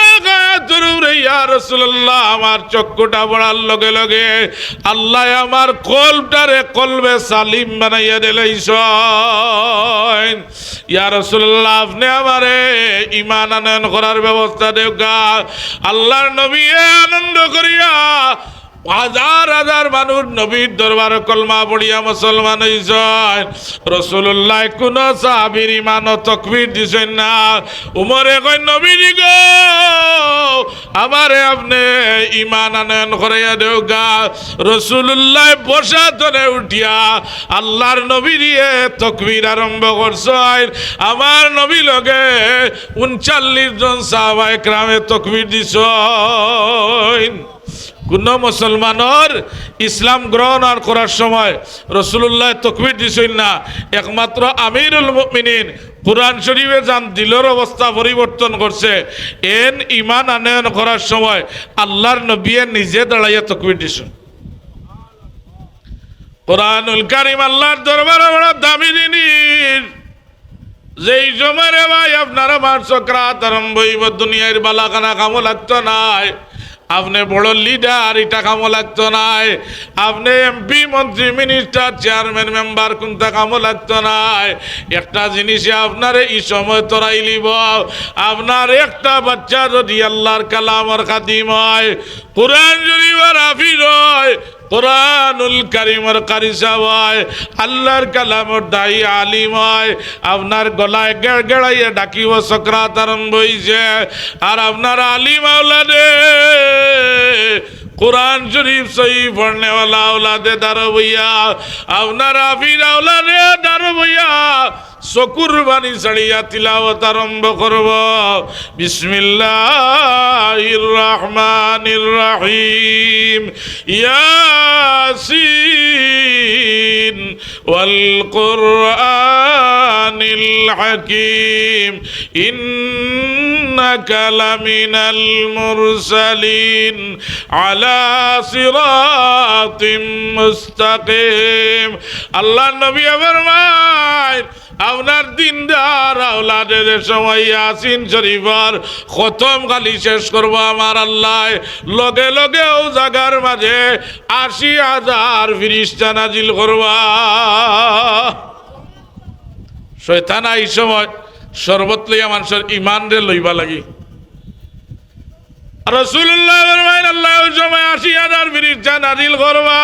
এক আয়াতের উপরে ইয়া রাসূলুল্লাহ আমার চক্ষুটা পড়ার লগে লগে আল্লাহ আমার কলবটারে কলবে সালিম বানাইয়া দিলাইছেন। ইয়া রাসূলুল্লাহ আপনি আমারে ঈমান আনয়ন করার ব্যবস্থা দেওগা। আল্লাহর নবী আনন্দ করিয়া হাজার হাজার মানুষ নবীর দরবার কলমা পড়িয়া মুসলমান হইছেন। রাসূলুল্লাহ কোন সাহাবীর ঈমান ও তাকবীর দিছেন না। উমরে কই নবীজি গো আমারে আপনি ঈমান আনয়ন করাইয়া দেওগা। রাসূলুল্লাহ বসা ধরে উঠিয়া আল্লাহর নবী দিয়ে তাকবীর আরম্ভ করছেন। আমার নবী লগে 39 জন সাহাবায়ে কেরামে তাকবীর দিছেন। কোন মুসলমানের ইসলাম গ্রহণ করার সময় রাসূলুল্লাহ তাকবীর দিছেন না, একমাত্র আমিরুল মুমিনিন কুরআন শরীফে যান দিলের অবস্থা পরিবর্তন করছে। এন ঈমান আনয়ন করার সময় আল্লাহর নবী নিজে দাঁড়াইয়া তাকবীর দিছেন। কুরআনুল কারীম আল্লাহর দরবারে বড় দামি জিনিস। যেই সময় রে ভাই আপনার আমার চক্রাত আরম্ভ হইব, দুনিয়ার বালাখানা কামো লাগতো নাই, আপনি বড় লিডার এটা কামো লাগতো নাই, আপনি এমপি মন্ত্রী মিনিস্টার চেয়ারম্যান মেম্বার কোনটা কামো লাগতো নাই। একটা জিনিসে আপনার এই সময় তরাই লিব, আপনার একটা বাচ্চা যদি আল্লাহর কালামর খাদিম হয়, কুরআন শরীফের হাফিজ হয়, কুরআনুল কারীমের কারি সাহেব হয়, আল্লাহর কালামের দায়ী আলিম হয়, আপনার গলায় গেড়াইয়া ডাকিব সকরাত আরম্ভ হইছে। আর আপনার আলিম আওলাদে কুরআন শরীফ সহি পড়নেওয়ালা আওলাদে দাঁড়ো বইয়া, আপনার হাফিজ আওলাদে দাঁড়ো বইয়া চকুর বাণী ছাড়িয়া তিলাওয়াত আরম্ভ করব। বিসমিল্লাহির রহমানির রহিম। ইয়াসিন ওয়াল কুরআনিল হাকীম ইন্নাকা লামিনাল মুরসালিন আলা সিরাতিম মুস্তাকিম। আল্লাহ নবী ফরমায় আপনার দিনদার আওলাদের সময় ইয়াসিন শরীফের খতম খালি শেষ করবো আমার আল্লাহ, লগে লগে ও জায়গার মাঝে 80,000 ফেরেশতা নাজিল করবা। শয়তান এই সময় শরবত লইয়া মানুষের ঈমান রে লইবা লাগি। রাসূলুল্লাহ ফরমায় আল্লাহ ওই সময় 80,000 ফেরেশতা নাজিল করবা।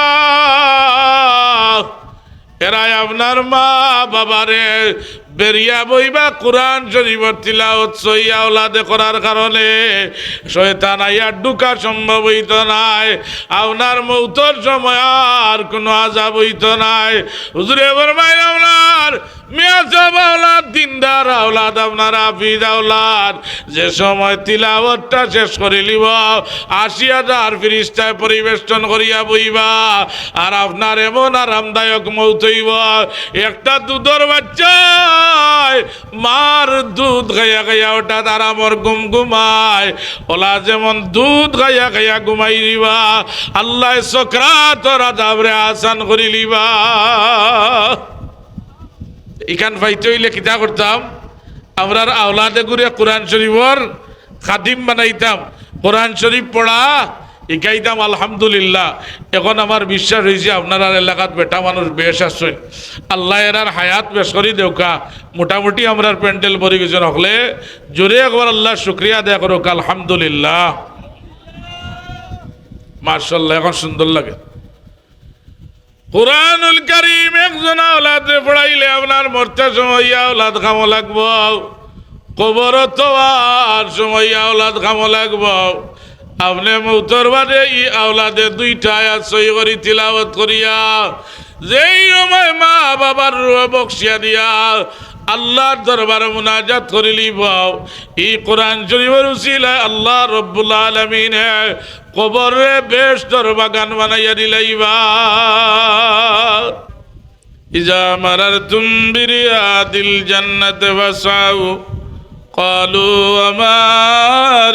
এরাই আপনার মা বাবারে বেরিয়া বইবা কুরআন শরীফের তিলাওয়াত সহিয়া আওলাদে করার কারণে শয়তান আইয়া ঢুকা সম্ভব হইত নাই। আপনার মৌতের সময় আর কোনো আযাব হইত নাই। হুজুরে ফরমায় আপনার মিয়া সাহেব আওলাদ দিনদার আওলাদ, আপনার হাফিজ আওলাদ যে সময় তিলাওয়াতটা শেষ করে লিব 80,000 ফেরেশতায় পরিবেষ্টন করিয়া বইবা। আর আপনার এমন আরামদায়ক মৌত হইব, একটা দুধের বাচ্চা মার দুধ খাইয়া খাইয়া ওটা আরামর ঘুম ঘুমায়, ওলা যেমন দুধ খাইয়া খাইয়া ঘুমাই দিবা, আল্লাহ সকরাত আযাবরে আসান করি লিবা। এখান পাইতে হইলে কিতা করতাম, আমরার আওলাদে ঘুরে কোরআন শরীফর খাদিম বানাইতাম, কোরআন শরীফ পড়া শিখাইতাম। আলহামদুলিল্লাহ এখন আমার বিশ্বাস হয়েছে আপনার এলাকাত বেটা মানুষ বেশ আসছেন, আল্লাহ এরার হায়াত বেশ করি দেওকা। মোটামুটি আমরার প্যান্ডেল ভরি গেছে হলে জোরে একবার আল্লাহ শুক্রিয়া দেয়া করুক। আলহামদুলিল্লাহ মাশাআল্লাহ, এখন সুন্দর লাগে। কুরআনুল কারীম একজন আওলাদে পড়াইলে আপনার মরতে সময় আওলাদ কামো লাগবো, কবর তোয়ার সময় আওলাদ কামো লাগবো। আপনি মৌতর বাদে ই আওলাদে 2টা আয়াত সহি করি তিলাওয়াত করিয়া যেই সময় মা বাবার রূহ বকশিয়া দিয়া আল্লাহর দরবারে মুনাজাত করে লিব, এই কোরআন শরীফের উসিলায় আল্লাহ রব্বুল আলামিন কবরে বেশ দরবাগান বানাইয়া দিলাইবা। ইজা মারারতুম বিরিয়াদিল জান্নাতি ফাসাউ ক্বালু ওয়া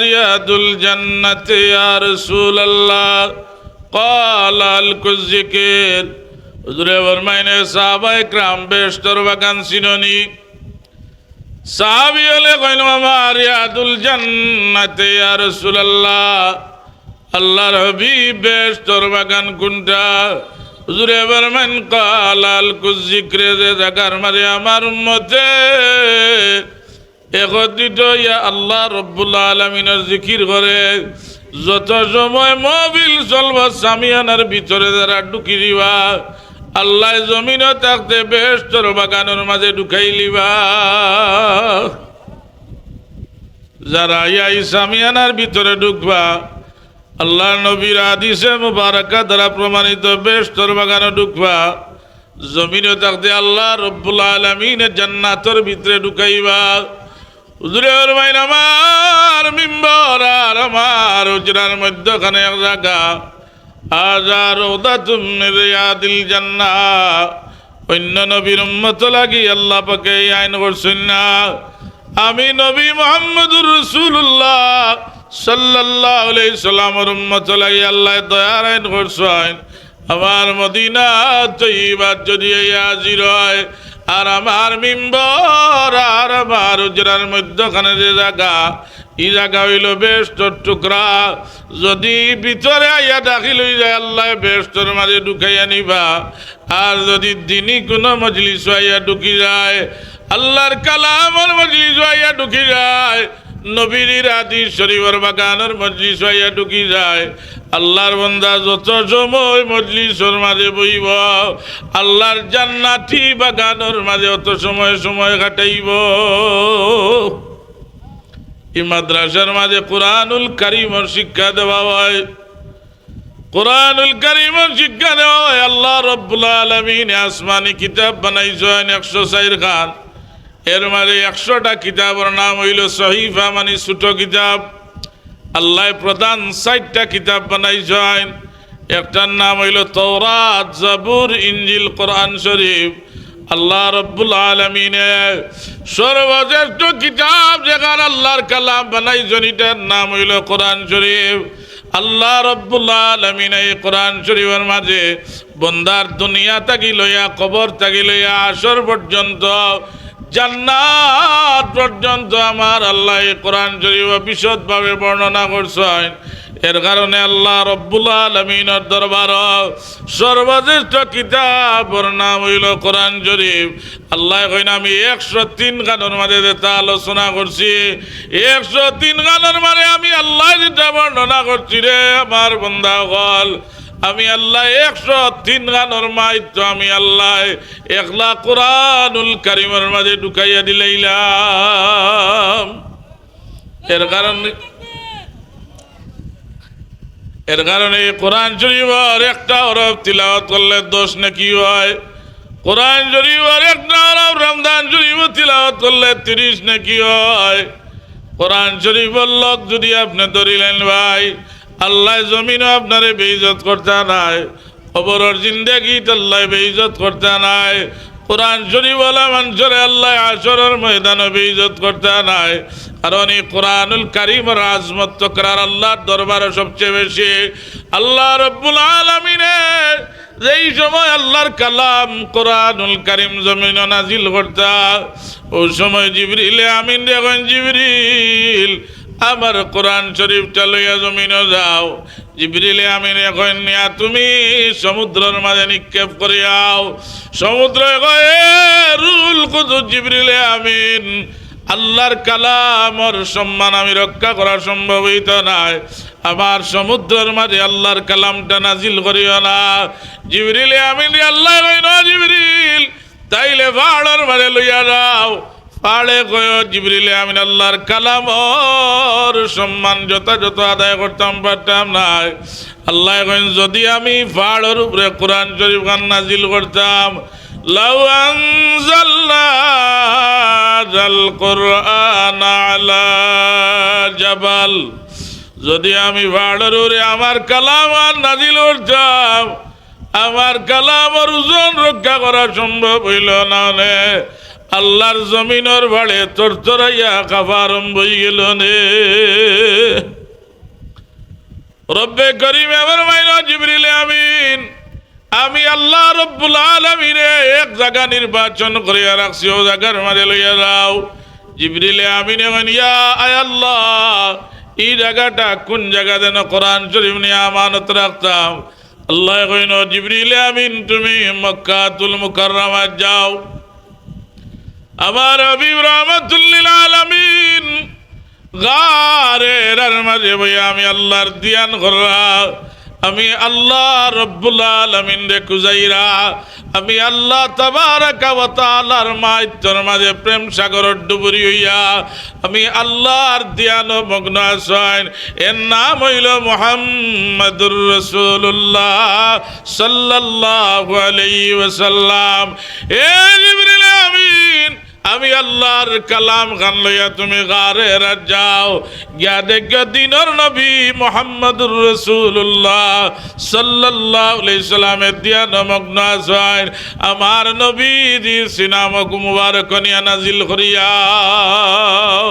রিয়াদুল জান্নাতি ইয়া রাসূলুল্লাহ ক্বালা আল কুযিকির। হুজুরে ফরমাইনে সাহাবায়ে کرام বেশ দরবাগান চিননি, সাহাবী হলে কইল আমার রিয়াদুল জান্নাতে ইয়া রাসূলুল্লাহ, আল্লাহর হাবিব বেহেশতের বাগান কোনটা? হুজুরে ফরমান কালাল কুযিকরে, যে জায়গার মাঝে আমার উম্মতে একত্রিত ইয়া আল্লাহ রব্বুল আলামিনের জিকির করে, যত সময় মহফিল চলব সামিয়ানার ভিতরে যারা ঢুকি দিবা, আল্লাহ জমিনও থাকতে বেহেশতের বাগানের মাঝে ঢুকাই লিবা। যারা এই সামিয়ানার ভিতরে ঢুকবা, আল্লাহ নবীর হাদিসে মুবারাকা দ্বারা প্রমাণিত বেহেশতের বাগানে ঢুকবা, জমিনও থাকতে আল্লাহ রব্বুল আলামিনের জান্নাতের ভিতরে ঢুকাইবা। হুজুরে ফরমাইন আমার মিম্বর আর আমার হুজরার মধ্যখানে এক জায়গা, আজার রওদাতুম মিন রিয়াদিল জান্নাহ। অন্য নবীর উম্মত লাগি আল্লাহ পাকে এই আইন করছেন না। আমি নবী মুহাম্মদুর রাসূলুল্লাহ সাল্লাল্লাহু আলাইহি সাল্লামের উম্মত লাগি আল্লাহ দয়ার আইন করছেন। আমার মদিনা তৈয়বা যদি হাজির হয়, আর আমার মিম্বর আর আমার হুজরার মধ্যখানে যে জায়গা, এই জায়গা হইল বেহেশতের টুকরা। যদি ভিতরে আইয়া দাখিল হয়ে যায়, আল্লাহ বেহেশতের মাঝে ঢুকাইয়া নিবা। আর যদি দিনই কোনো মজলিস আইয়া ঢুকি যায়, আল্লাহর কালামের মজলিস আইয়া ঢুকি যায়, নবীর হাদিস শরীফের বাগানের মজলিস আইয়া ঢুকি যায়, আল্লাহর বান্দা যত সময় মজলিসের মাঝে বইব, আল্লাহর জান্নাতি বাগানের মাঝে অত সময় কাটাইব। এই মাদ্রাসার মাঝে কোরআনুল কারীমের শিক্ষা দেওয়া হয়, কোরআনুল কারীমের শিক্ষা দেওয়া হয়। আল্লাহ রব্বুল আলামিন আসমানি কিতাব বানাইছেন 104 খান। এর মাঝে 100টা কিতাবের নাম হইল সহিফা, মানে ছোট কিতাব। আল্লাহ প্রধান 4টা কিতাব বানাইছেন। একটার নাম হইল তাওরাত, জাবুর, ইনজিল, কোরআন শরীফ। আল্লাহ রব্বুল আলামিনের সর্বশ্রেষ্ঠ কিতাব যেখানে আল্লাহর কালাম বানাইছেন, এটার নাম হইল কোরআন শরীফ। আল্লাহ রব্বুল আলামিন এই কোরআন শরীফের মাঝে বন্দার দুনিয়া থাকি লইয়া, কবর থাকি লইয়া, আসর পর্যন্ত, জান্নাত পর্যন্ত আমার আল্লাহ এই কোরআন শরীফ বিশদভাবে বর্ণনা করছেন। এর কারণে আল্লাহ রব্বুল আলামিনের দরবার সর্বশ্রেষ্ঠ কিতাবের নাম হইল কোরআন শরীফ। আল্লাহ কইন আমি 103 গানের মাঝে যেটা আলোচনা করছি, 103 গানের মাঝে আমি আল্লাহ যেটা বর্ণনা করছি রে আমার বান্দা হল, আমি আল্লাহ 103 গানের মাইতো আমি আল্লাহ একলা কোরআনুল কারীমের মাঝে ঢুকাইয়া দিলাম। এর কারণে কোরআন শরীফের একটা হরফ তিলাওয়াত করলে 10 নেকি হয়। কোরআন শরীফের একটা হরফ রমজান শরীফ তিলাওয়াত করলে 30 নেকি হয়। কোরআন শরীফের লোক যদি আপনি ধরিলেন ভাই, আল্লাহ জমিনও আপনারে বেইজ্জত করতে নাই, কবরের জিন্দেগিতে আল্লাহ বেইজ্জত করতে নাই। কোরআন শরীফ ওয়ালা মানুষরে আল্লাহ আসরের ময়দানে বেইজ্জত করতে নাই। কারণ এই কোরআনুল কারীমের আজমত তকরার আল্লাহর দরবারে সবচেয়ে বেশি। আল্লাহ রব্বুল আলামিনের যেই সময় আল্লাহর কালাম কোরআনুল কারীম জমিনে নাজিল করতা, ওই সময় জিবরিল আমিন দেখেন, জিবরিল আমার কোরআন শরীফটা লইয়া জমিনে যাও। জিবরিল আমিন এখন নিয়া তুমি সমুদ্রের মাঝে নিক্ষেপ করিয়াও। সমুদ্র রুল কুদুস জিবরিল আমিন, আল্লাহর কালামর সম্মান আমি রক্ষা করা সম্ভব হইত নাই, আমার সমুদ্রের মাঝে আল্লাহর কালামটা নাজিল করিও না। জিবরিল আমিন আল্লাহ কইন, জিবরিল তাইলে পাহাড়ের মাঝে লইয়া যাও। পাহাড়ে কয় জিবরিল আমিন আল্লাহর কালামর সম্মান যথাযথ আদায় করতাম পারতাম না। আল্লাহ কইন যদি আমি পাহাড়ের উপরে কোরআন শরীফ খান নাজিল করতাম, লাউ আনজালনা আল কুরআন আলা জাবাল, যদি আমি পাহাড়ের উপরে আমার কালাম আর নাজিল করতাম, আমার কালামর ওজন রক্ষা করা সম্ভব হইল না। আল্লাহর জমিনের ভাড়ে তরতরাইয়া কাঁপা আরম্ভ হয়ে গেল নে। রব্বে করিম আমার মাইনা জিবরিল আমিন, আমি আল্লাহ রব্বুল আলামিনে এক জায়গা নির্বাচন করিয়া রাখছি, ও জায়গার মাঝে লইয়া যাও। জিবরিলে আমিনে কইন ইয়া আয় আল্লাহ এই জায়গাটা কোন জায়গা যেন কোরআন শরীফ নিয়ে আমানত রাখতাম। আল্লাহ কইন জিবরিলে আমিন তুমি মক্কাতুল মুকাররমায় যাও। আমার হাবিব রাহমাতুল লিল আলামিন গারের মাঝে বইয়া আমি আল্লাহর ধ্যান করা, আমি আল্লাহ রব্বুল আলামিন রে কুজাইরা আমি আল্লাহ তাবারাকা ওয়া তাআলার মাইতর মাঝে প্রেম সাগর ডুবুরি হইয়া আমি আল্লাহর ধ্যান মগ্ন আছেন। এর নাম হইল মুহাম্মাদুর রাসূলুল্লাহ সাল্লাল্লাহু আলাইহি ওয়াসাল্লাম। এ জিবরিল আমিন আমি আল্লাহর কালাম খান লইয়া তুমি গারে যাও, গিয়া দেখো দিনের নবী মুহাম্মদুর রাসূলুল্লাহ সাল্লাল্লাহু আলাইহি সাল্লামের ধ্যান মগ্ন আছেন। আমার নবীজির সিনামক মুবারক নিয়া নাজিল করিয়াও।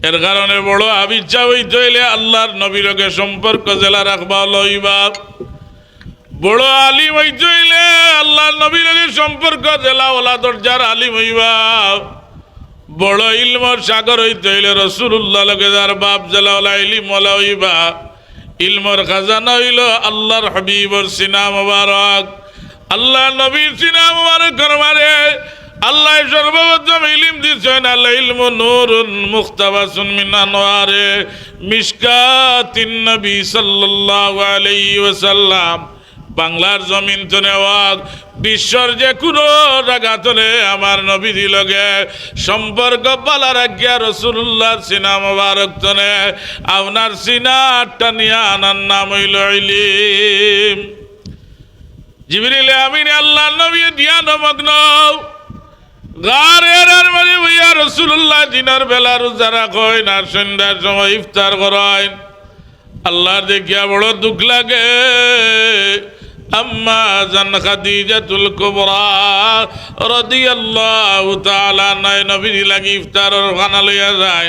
এর কারণে বড় আবিচ্ছা হইতে হইলে আল্লাহর নবীর লগে সম্পর্ক জেলা রাখবা লইবা, বড় আলিম হইতে হইলে আল্লাহ নবীর সম্পর্ক জেলা ওলা দরজার আলিম হইবা, বড় ইলমর সাগর হইতে হইলে রাসূলুল্লাহ লগে যার বাপ জেলা ওলা ইলম ওলা হইবা। ইলমর খাজানা হইল আল্লাহর হাবিবর সিনা মুবারক, আল্লাহ নবীর সিনা মুবারক মারে আল্লাহ সর্বপ্রথম ইলম দিছেন। আল ইলমু নূরুন মুখতাবাসুন মিন আনওয়ারে মিশকাতিন নবী সাল্লাল্লাহু আলাইহি ওয়াসাল্লাম। বাংলার জমিন তো নেওয়াক বিশ্বর যে কোনো জায়গা তোলে আমার নবীজি লগে সম্পর্ক বালা রাখিয়া রাসূলুল্লাহর সিনা মুবারক তনে আপনার সিনাটা নিয়া আনার নাম হইল ইলম। জিবরিল আমিন আল্লাহ নবী ধ্যান মগ্ন গারের মাঝে হইয়া রাসূলুল্লাহ দিনের বেলা রোজা রাখেন আর সন্ধ্যার সময় ইফতার করেন। আল্লাহ দেখিয়া বড় দুঃখ লাগে। আম্মা জান খাদিজাতুল কুবরা রাদিয়াল্লাহু তাআলা আনহা নবীর লাগি ইফতারের খানা লইয়া যায়,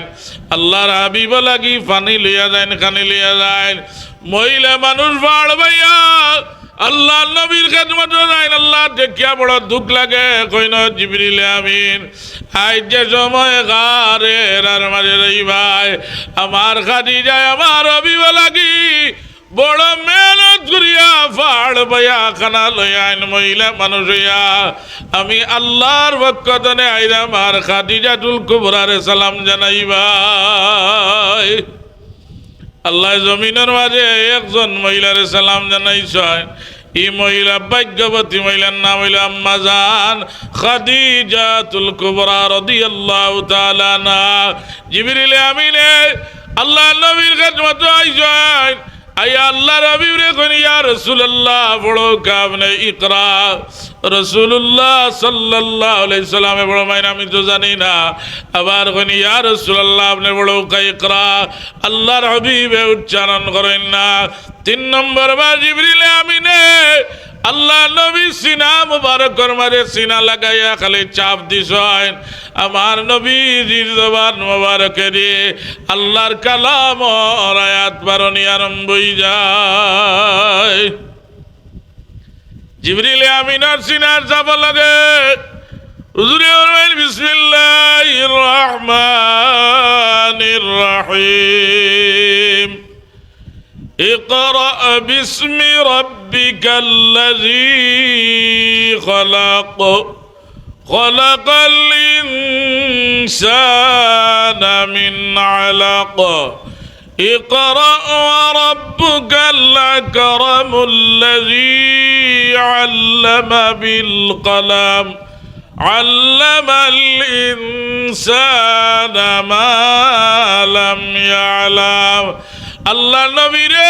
আল্লাহর হাবিব লাগি পানি লইয়া যায়, খানি লইয়া যায়। মহিলা মানুষ বাড় ভাইয়া আল্লাহ নবীর খেদমত যায়। আল্লাহ দেখিয়া বড় দুঃখ লাগে। কইন জিবরিল আমিন আজ যে সময় গারের মাঝে রই ভাই আমার খাদিজা আমার হাবিব লাগি বড় মেহনত করিয়া ফাড় বইয়া খানা লইয়ান মহিলা মানুষ হইয়া আমি আল্লাহর পক্ষ থেকে আইলাম আর খাদিজাতুল কুবরারে সালাম জানাইবাই। আল্লাহ জমিনের মাঝে একজন মহিলারে সালাম জানাইছেন। এই মহিলা ভাগ্যবতী মহিলার নাম হইল আম্মা জান খাদিজাতুল কুবরা রাদিয়াল্লাহু তাআলা আনহা। জিবরিল আমিনে আল্লাহ নবীর খেদমত আইছেন। আয়া আল্লাহ নবী রে কোন ইয়া রাসূলুল্লাহ বড় কামনে ইকরা। রাসূলুল্লাহ সাল্লাল্লাহু আলাইহি সাল্লাম বড় মাইনা আমি তো জানি না। আবার কোন ইয়া রাসূলুল্লাহ আপনি বড় ইকরা আল্লাহর হাবিবে উচ্চারণ করেন না। 3 নম্বর বার জিবরিল আমিনে আল্লাহ নবী সিনা মুবারকর মাঝে সিনা লাগাইয়া খালি চাপ দিছেন। আমার নবীজির জবান মুবারকে দিয়ে আল্লাহর কালাম আর আয়াত বারণী আরম্ভ হয়ে যায়। জিবরিল আমিনার সিনার চাপ লাগে। হুজুরে বলবেন বিসমিল্লাহির রহমানির রহিম। اقرأ باسم ربك الذي خلق خلق الإنسان من علق اقرأ وربك الأكرم الذي علم بالقلم علم الإنسان ما لم يعلم। আল্লাহ নবীরে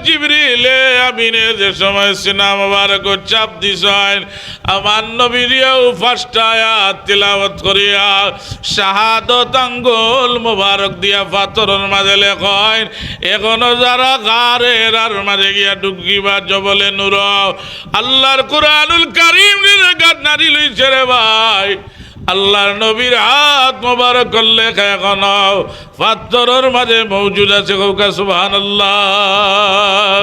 জিবরিলে আমিনে যে সময় সিনা মুবারক চাপ দিছেন আমার নবীরেও ফার্স্ট আয়াত তিলাওয়াত করিয়া শাহাদত আঙ্গুল মুবারক দিয়া পাথরের মাঝে লেখেন। এখনো যারা গারের আর মাঝে গিয়া ডুকিবা জবলে নূর আল্লাহর কুরআনুল কারীম নির্গাত নারী লইছে রে ভাই। আল্লাহর নবীর হাত মোবারক করলে এখন পাথরের মাঝে মৌজুদ আছে। সুবহানাল্লাহ।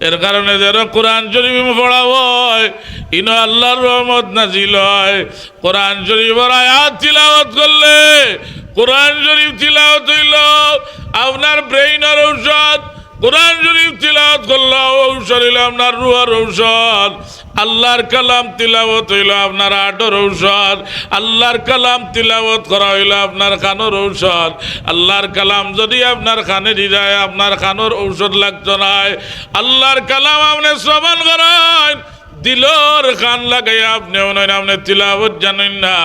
এর কারণে যেন কোরআন শরীফ পড়া হয়, ইনো আল্লাহর রহমত নাজিল হয়। কোরআন শরীফের আয়াত তিলাওয়াত করলে, কোরআন শরীফ তিলাওয়াত হইল আপনার ব্রেইনের ঔষধ। কোরআন শরীফ তিলাওয়াত করলে ঔষধ হইল আপনার রুহের ঔষধ। আল্লাহর কালাম তিলাওয়াত হইল আপনার আটর ঔষধ। আল্লাহর কালাম তিলাওয়াত করা হইল আপনার কানের ঔষধ। আল্লাহর কালাম যদি আপনার কানে দি যায়, আপনার কানের ঔষধ লাগতো না। আল্লাহর কালাম আপনি শ্রবণ করেন, দিলর কান লাগাই আপনি আপনি তিলাওয়াত জানেন না।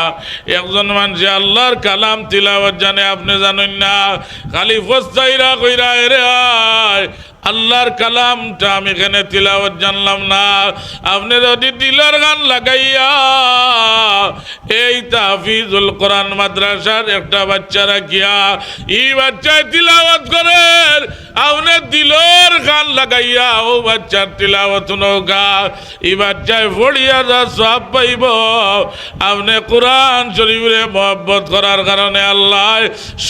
একজন মানুষ আল্লাহর কালাম তিলাওয়াত জানে, আপনি জানেন না, খালি ফস্তাইরা কইরা এরে আয় আল্লাহর কালামটা আমি এখানে তিলাওয়াত জানলাম না। আপনি যদি দিলর গান লাগাইয়া এই তাহফিজুল কোরআন মাদ্রাসার একটা বাচ্চা রাখিয়া এই বাচ্চায় তিলাওয়াত করেন, আপনি দিলর গান লাগাইয়া ও বাচ্চার তিলাওয়াত নৌকা এই বাচ্চায় পড়িয়া যা সব পাইব। আপনি কোরআন শরীফে মহব্বত করার কারণে আল্লাহ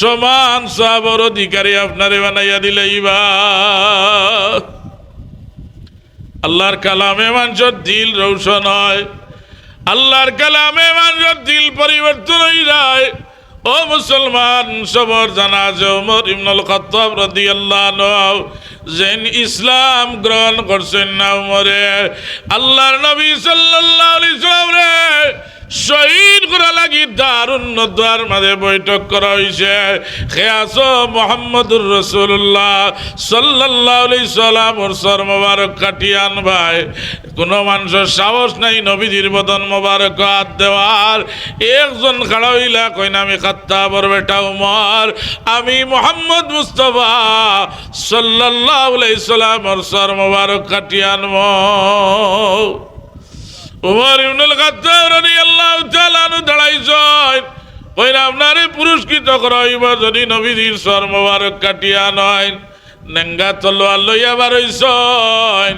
সমান সবর অধিকারী আপনারে বানাইয়া দিলেইবা। আল্লাহর কালামে মানুষের দিল রৌশন হয়, আল্লাহর কালামে মানুষের দিল পরিবর্তন হয়ে যায়। ও মুসলমান, সবর জানা যে ওমর ইবনুল খাত্তাব রাদিয়াল্লাহু আনহু যেন ইসলাম গ্রহণ করছেন না, ওমরে আল্লাহর নবী সাল্লাল্লাহু আলাইহি ওয়াসাল্লাম রে শহীদ করা লাগি দারুন নদওয়ার মাঝে বৈঠক করা হয়েছে। খেয়াস মোহাম্মদুর রাসূলুল্লাহ সাল্লাল্লাহু আলাইহি সাল্লাম ওর সর মোবারক কাটিয়ে আনবাই। কোনো মানুষের সাহস নাই নবীজির বদন মোবারক হাত দেওয়ার। একজন খাড়া হইলা কইনা আমি খাত্তাবর বেটা উমর, আমি মোহাম্মদ মুস্তাফা সাল্লাল্লাহু আলাইহি সাল্লাম ওর সর মোবারক কাটিয়ে আনব। উমর ইবনুল খাত্তাব রাদিয়াল্লাহু তাআলা আনহু দাঁড়াইছেন, কইরা আপনারে পুরস্কৃত করা হইব যদি নবীজির সর মোবারক কাটিয়া নয়। নেঙ্গা তলোয়ার লইয়া বার হইছেন,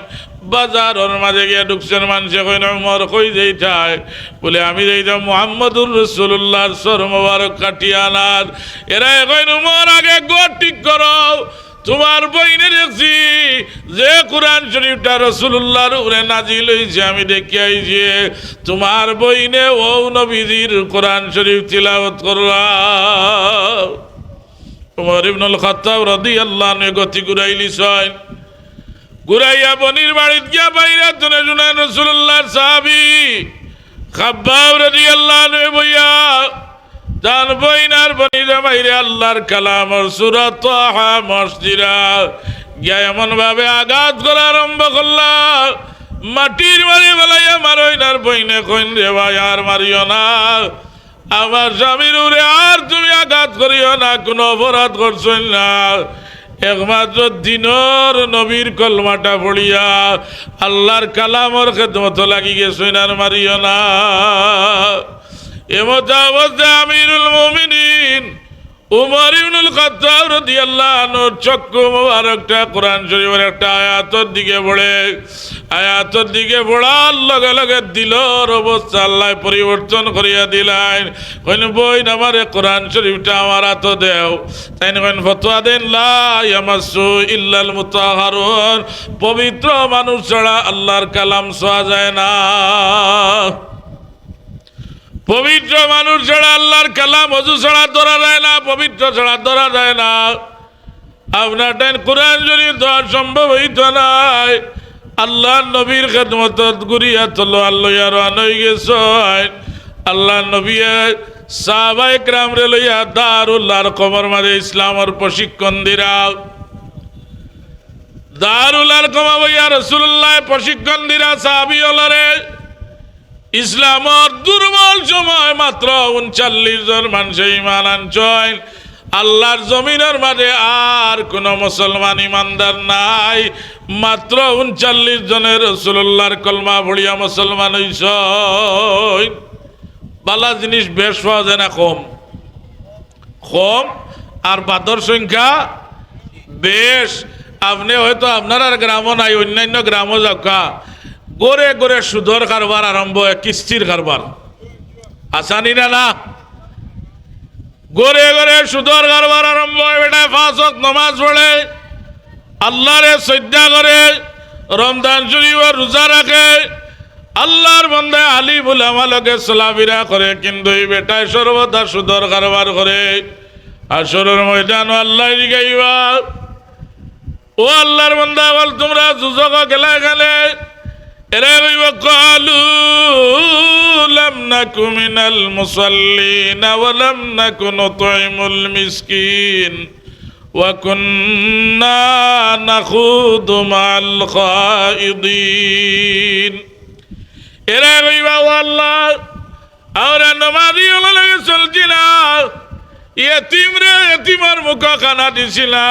বাজারের মাঝে গিয়া ঢুকছেন। মানুষে কইনা উমর কই যাইতাই? বলে আমি যাইতাম মুহাম্মদুর রাসূলুল্লাহর সর মোবারক কাটিয়া আনার। এরা কইন উমর আগে গোট ঠিক করো, তোমার বইনে দেখছি যে কোরআন শরীফটা রাসূলুল্লাহর উপরে নাজিল হইছে, আমি দেখি আইছি তোমার বইনে ও নবীজির কোরআন শরীফ তিলাওয়াত করলাম। ওমর ইবনুল খাত্তাব রাদিয়াল্লাহু আনহু গতি ঘুরাইলিছেন, ঘুরাইয়া বনির বাড়িতে গিয়া বাইরে শুনে শুনে রাসূলুল্লাহর সাহাবী খাব্বাব রাদিয়াল্লাহু আনহু বইয়া জান বইনার বনিরা বাইরে আল্লাহর কালামর সূরা তাহা মসজিদা গিয়া এমন ভাবে আঘাত করা আরম্ভ করলা, মাটির বাড়ি বেলাইয়া মারইনার বইনে কইন রে ভাই আর মারিও না, আমার স্বামীর উরে আর তুমি আঘাত করিও না, কোনো অপরাধ করছো না, একমাত্র দিনর নবীর কলমাটা পড়িয়া আল্লাহর কালামর খেদমত লাগি গেছো আর মারিও না। এমতা অবস্থায় আমিরুল মুমিনিন উমর ইবনুল খাত্তাব রাদিয়াল্লাহু আনহুর চক্ষু মোবারকটা কোরআন শরীফের একটা আয়াতের দিকে পড়ে, আয়াতের দিকে পড়ার লগে লগে দিলর অবস্থা আল্লাহ পরিবর্তন করিয়া দিলেন। কইন বইন আমার কোরআন শরীফটা আমার হাত দেও। তাই কইন ফতোয়া দেন লা ইয়ামাসসু ইল্লাল মুতাহহারুন, পবিত্র মানুষ ছাড়া আল্লাহর কালাম ছোঁয়া যায় না। পবিত্র মানুষ ছাড়া আল্লাহর কালাম ওযু ছাড়া ধরা যায় না, পবিত্র ছাড়া ধরা যায় না। আপনার টাইম কোরআন শরীফ ধরা সম্ভব হইত নাই। আল্লাহর নবীর খেদমত গুরিয়া তলোয়ার লইয়া রওনা হয়ে গেছেন। আল্লাহর নবী সাহাবায়ে কেরামরে লইয়া দারুল আরকমের মাঝে ইসলামের প্রশিক্ষণ দিরা। দারুল আরকম হইয়া রাসূলুল্লাহ প্রশিক্ষণ দিরা সাহাবীওয়ালারে। ইসলামর দুর্বল সময় মাত্র ৩৯ জন মানুষ ঈমান আনছেন। আল্লাহর জমিনের মাঝে আর কোন মুসলমান ইমানদার নাই, মাত্র ৩৯ জনের রাসূলুল্লাহর কলমা পড়িয়া মুসলমান হইছেন। বালা জিনিস বেশ পাওয়া যায় না, কম কম, আর বাদর সংখ্যা বেশ। আপনি হয়তো আপনার আর গ্রামও নাই, অন্যান্য গ্রামও যাকা গড়ে গড়ে সুদর কারবার আরম্ভ হয়, কিস্তির কারবার আসানি না না, গড়ে গড়ে সুদর কারবার আরম্ভ হয়। বেটা ৫ ওয়াক্ত নামাজ পড়ে, আল্লাহরে শ্রদ্ধা করে, রমজান শরীফ রোজা রাখে, আল্লাহর বান্দা আলিম উলামা লগে চলাফেরা করে, কিন্তু এই বেটায় সর্বদা সুদর কারবার করে। আসরের ময়দান আল্লাহ জিগাইবা, ও আল্লাহর বান্দা বল তোমরা যুজক গেলা এখানে, এরা কইব কালু লাম নাকু মিনাল মুসাল্লিন ওয়া লাম নাকু নুতঈমুল মিসকিন ওয়া কুন্না নাখুদু মাল খাইদিন। এরা কইবা ও আল্লাহ আমরা নামাজি হলো লাগে চলছি না, ইয়েতিম রে ইয়েতিমার মুখ খানা দিছিলা,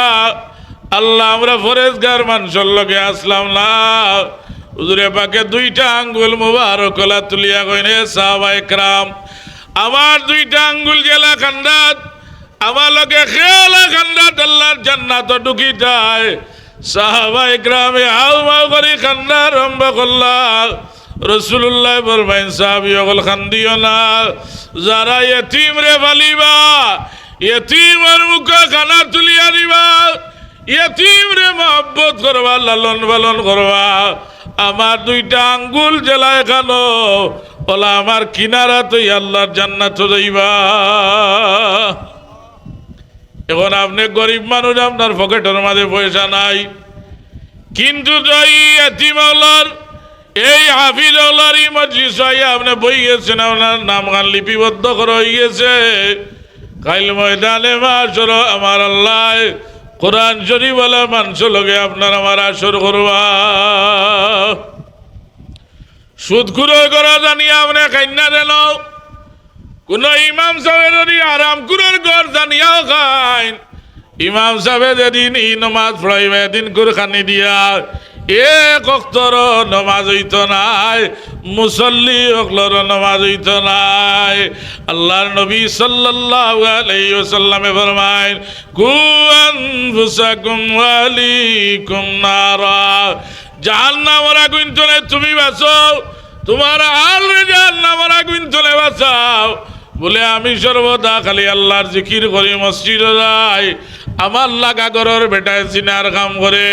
আল্লাহ আমরা ফরেজগার মানুষের লগে আসলাম না। হুজুরে পাকে দুইটা আঙ্গুল মুবারক কলা তুলিয়া কইনে সাহাবায়ে کرام আমার দুইটা আঙ্গুল গেলা খান্দাত, আমার লগে খেলা খান্দাত আল্লাহর জান্নাত ঢুকিতায়। সাহাবায়ে کرام হাউ মাউ করে খান্দা আরম্ভ করলা। রাসূলুল্লাহ ফরমাইন সাহাবী সকল খান্দিও না, যারা ইয়েতিম রে ফালিবা, ইয়েতিমের মুখে খানা তুলিয়া দিবা, ইয়েতিম রে মহব্বত করবা, লালন পালন করবা, আমার দুইটা আঙ্গুল জেলায় খানো ওলা আমার কিনারা তুই আল্লাহর জান্নাত যাইবা। এখন আপনি গরিব মানুষ, আপনার পকেটের মাঝে পয়সা নাই, কিন্তু যাই ইয়েতিম আল্লাহর এই হাফিজ আল্লাহর এই মজলিস আপনি বই গেছেন, আপনার নাম গান লিপিবদ্ধ করা হয়ে গেছে। কাইল ময়দানে মাসর আমার আল্লাহ কোরআন শরীফ বলা মানুষ লগে আপনার আমার আসর করবা। সুদখুরো করা জানিয়া আপনি কান্না দেন, কোন ইমাম সাহেব যদি আরাম কুরের ঘর জানিয়াও খাইন, ইমাম সাহেব যেদিন ই নমাজ পড়াইবে এদিন করে খানি দিয়া এক অক্তর নমাজ হইত নাই, মুসল্লি অকলর নমাজ হইত নাই। আল্লাহর নবী সাল্লাল্লাহু আলাইহি ওয়াসাল্লামে ফরমায় কু আনফুসাকুম ওয়া আলাইকুম নারা, জাহান্নামের আগুন থেকে তুমি বাঁচো, তোমার হাল রে জাহান্নামের আগুন থেকে বাঁচাও। বলে আমি সর্বদা খালি আল্লাহর জিকির করি, মসজিদে যাই, আমার লাগা ঘরের বেটায় চিনার কাম করে,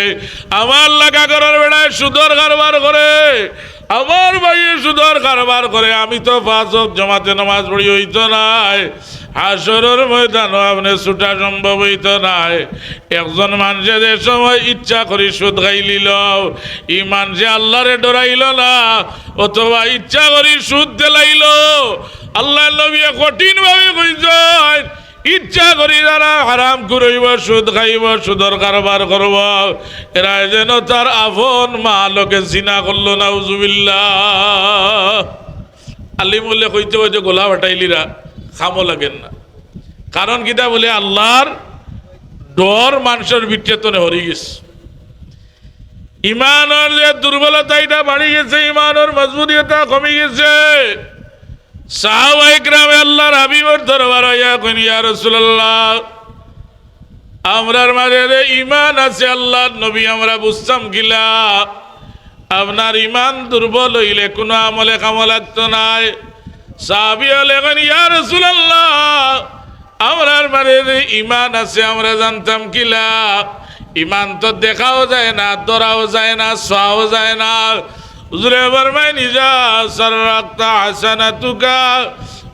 আমার লাগা ঘরের বেটায় সুদর কারবার করে, আমার ভাইয়ে সুদর কারবার করে, আমি তো পাঁচ ওয়াক্ত জমাতে নামাজ পড়ি হইত নাই, হাসরের ময়দানও আপনি ছুটা সম্ভব হইত নাই। একজন মানুষে যে সময় ইচ্ছা করি সুদ খাই লিল, ই মানুষে আল্লাহরে ডরাইল না, অথবা ইচ্ছা করি সুদ দিলাইল। আল্লাহ নবী কঠিন ভাবে কইছেন ইচ্ছা করি যারা হারাম করইব, সুদ খাইব, সুদর কারবার করব, এরা যেন তার আপন মা লোকে জিনা করলো, নাউজুবিল্লাহ। আলিমুল্লে কইতে হইতে গোলা বাটাইলিরা খামো লাগেন না, কারণ কিতা বলে আল্লাহর ডর মানুষের বিচ্ছেদনে হরি গেছে, ইমানের যে দুর্বলতা এটা বাড়ি গেছে, ইমানের মজবুতিটা কমে গেছে। সাহাবায়ে কেরাম আল্লাহর হাবিবের দরবার হইয়া কইন ইয়া রাসূলুল্লাহ, আমরার মাঝে যে ঈমান আছে আল্লাহর নবী আমরা বুঝতাম কিলা, আপনার ঈমান দুর্বল হইলে কোনো আমলে কামে লাগতো না। সাহাবী হলে কইন ইয়া রাসূলুল্লাহ, আমরার মাঝে যে ঈমান আছে আমরা জানতাম কিলা, ঈমান তো দেখাও যায় না, ধরাও যায় না, ছোঁয়াও যায় না। হুজুরে ফরমায় নিজা সাররাক্তা হাসানাতুকা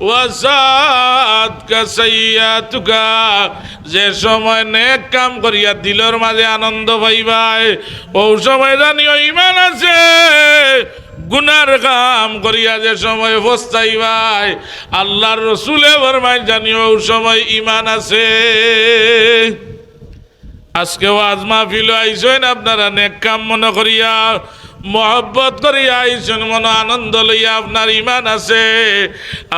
ওয়া সাআতকা সাইয়্যাতুকা, যে সময় নেক কাম করিয়া দিলের মাঝে আনন্দ পাইবাই, ও সময় জানিও ঈমান আছে। গুনার কাম করিয়া যে সময় পস্তাইবাই, আল্লাহর রাসূলে ফরমায় জানিও ও সময় ঈমান আছে। আজকে ওয়াজ মাহফিল আইছেন আপনারা নেক কাম মনে করিয়া, মহব্বত করিয়া আইছেন, মনে আনন্দ লইয়া আপনার ঈমান আছে।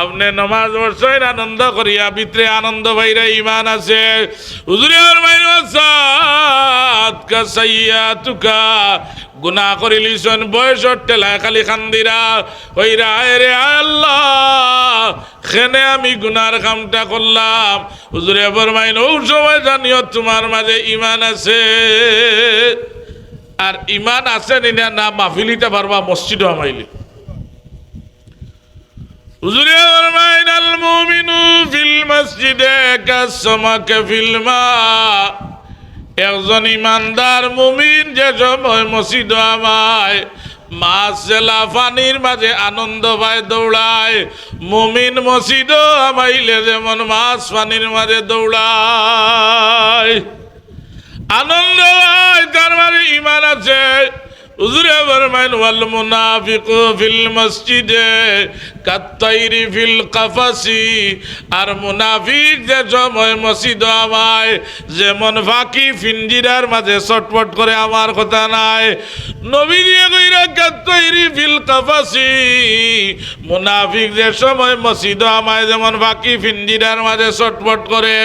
আপনি নামাজ পড়ছেন আনন্দ করিয়া, ভিতরে আনন্দ বাইরে ঈমান আছে। হুজুরে ফরমাইন ওয়াসাতকা সাইয়্যাতুকা, গুনাহ করিলিছেন বয়সর টেলায় খালি খান্দিরা হইরা, রে আল্লাহ খেনে আমি গুনার কামটা করলাম। হুজুরে ফরমাইন ও সময় জানিও তোমার মাঝে ঈমান আছে। আর ঈমান আছে না না মাহফিলিতে পারবা, মসজিদে আমাইলি। হুজুরে ফরমাইন আল মুমিনু ফিল মসজিদে কাসমাকা ফিল মা, একজন ইমানদার মুমিন যে সময় মসজিদ আমায় মাছ জেলা পানির মাঝে আনন্দ পায় দৌড়ায়, মুমিন মসজিদ আমাইলে যেমন মাছ পানির মাঝে দৌড়ায় আনন্দ হয়, তার মানে ইমান আছে। হুজুরে ফরমাইন ওয়াল মুনাফিকু ফিল মসজিদে কাত্তাইরি ফিল কাফাসি, আর মুনাফিক যে সময় মসজিদ আমায় যেমন ফাঁকি ফিঞ্জিরার মাঝে ছটফট করে, আমার কথা নাই। নবী দিয়ে কইরা কাত্তাইরি ফিল কাফাসি, মুনাফিক যে সময় মসজিদ আমায় যেমন ফাঁকি ফিঞ্জিরার মাঝে ছটফট করে,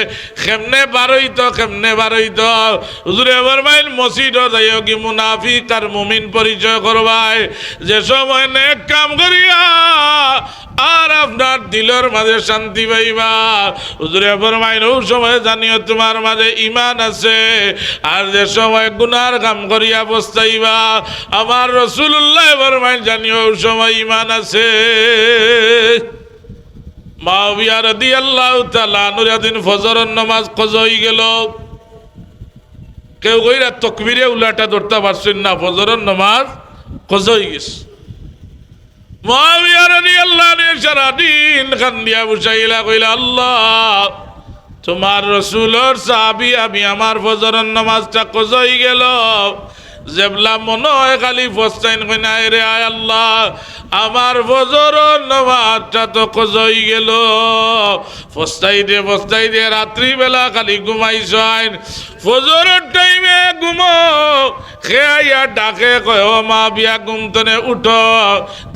কেমনে বারইতো কেমনে বারইতো। হুজুরে ফরমাইন মসজিদ যাইও কি মুনাফিক আর মুমিন পরিচয় করবাই, যে সময় নেক কাম করিয়া আর আপনার দিলের মাঝে শান্তি পাইবা। হুজুরে ফরমাইন ওই সময় জানিও তোমার মাঝে ঈমান আছে, আর যে সময় গুনার কাম করিয়া পস্তাইবা, আমার রাসূলুল্লাহ ফরমাইন জানিও ওই সময় ঈমান আছে। মুআবিয়া রাদিয়াল্লাহু তাআলা আনহু দিন ফজরের নামাজ কজা হয়ে গেল, কেউ কইরা তকবীরে উলাটা ধরতে পারছেন না, ফজরের নামাজ কজা হয়ে গেছে। মুআবিয়া রাদিয়াল্লাহু আনহু সারাদিন কান্দিয়া বুঝাইলা, কইলা আল্লাহ তোমার রাসূলের সাহাবী আমি, আমার ফজরের নামাজটা কজা হয়ে গেল। জেবলা মনে হয় খালি ফস্তাইন কইনা, রে আয় আল্লাহ আমার ফজরের নামাজটা তো কজা হয়ে গেল। ফস্তাই দিয়ে রাত্রিবেলা খালি ঘুমাইছেন, ফজরের টাইমে ঘুমো খেয়া ডাকে কয় ও মা বিয়া ঘুমতনে উঠো,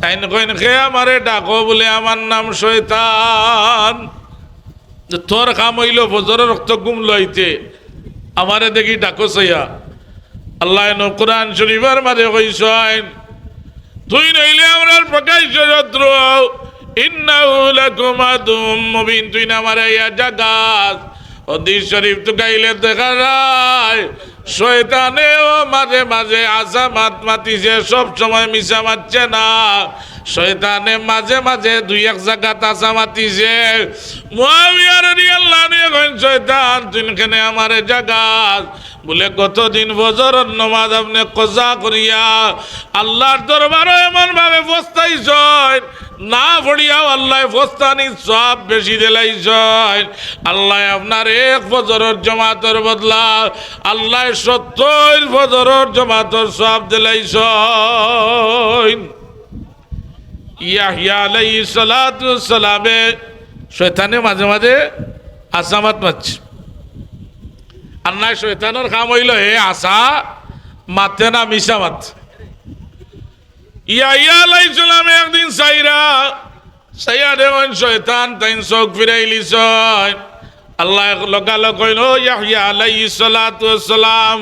তাইন কইন খে আমারে ডাকো বলে আমার নাম শয়তান। তোর কাম হইল ফজরের রক্ত ঘুম লইতে, আমারে দেখি ডাকো সইয়া। আল্লাহ কোরআন শরীফের মাঝে কইছেন তুই নইলে আমরার প্রকাশ্য শত্রু, ইন্নাহু লাকুম আদুউম মুবিন, তুই না আমারে ইয়া জাগাত। হাদিস শরীফ তো গাইলে দেখা যায় শয়তানেও মাঝে মাঝে আসামাত মাতিছে, সব সময় মিশা মারছে না। শয়তানে মাঝে মাঝে দুই এক জায়গাত আসা মাতিছে। মুআবিয়া রাদিয়াল্লাহু আনহু কইন শয়তান তুই কেনে আমারে জাগাত, বলে কতদিন ফজরের নামাজ আপনি কজা করিয়া আল্লাহর দরবারে এমন ভাবে পস্তাইছেন, না পড়িয়াও আল্লাহ ফস্তানি সব বেশি দিলাইছেন। আল্লাহ আপনার এক ফজরের জমাতের বদলা আল্লাহ 70 ফজরের জমাতের সব দিলাইছেন। ইয়াহইয়া আলাইহিস সালাতু ওয়াস সালামে শয়তানে মাঝে মাঝে আসামাত মারছে, আর না শয়তানের কাম হইল হে আসা মাতে না মিশা মাত। ইয়াহইয়া আলাইহিস সালামে একদিন সাইয়া দেখেন শয়তান তাইন চোখ ফিরাইলিছ। আল্লাহ লগালগ কইল ও ইয়াহইয়া আলাইহিস সালাতু ওয়াস সালাম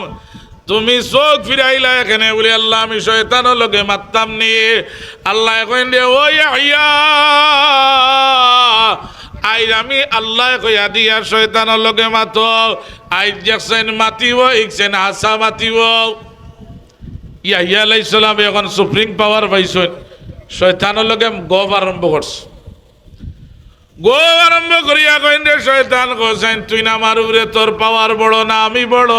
তুমি চোখ ফিরাইলা এখানে বলে, আল্লাহ আমি শয়তানের লগে মারতাম নি। আল্লাহ কইন দে ও ইয়াহইয়া আইজ আমি আল্লাহ কইয়া দিয়া শয়তানের লগে মাতো, আইজ দেখছেন মাতিব ইকছেন আসা মাতিব। ইয়াহইয়া আলাইহিস সালাম এখন সুপ্রিম পাওয়ার পাইছেন, শয়তানের লগে গপ আরম্ভ করছে। গপ আরম্ভ করিয়া কইন রে শয়তান কইছেন তুই না আমার উপরে তোর পাওয়ার বড় না আমি বড়।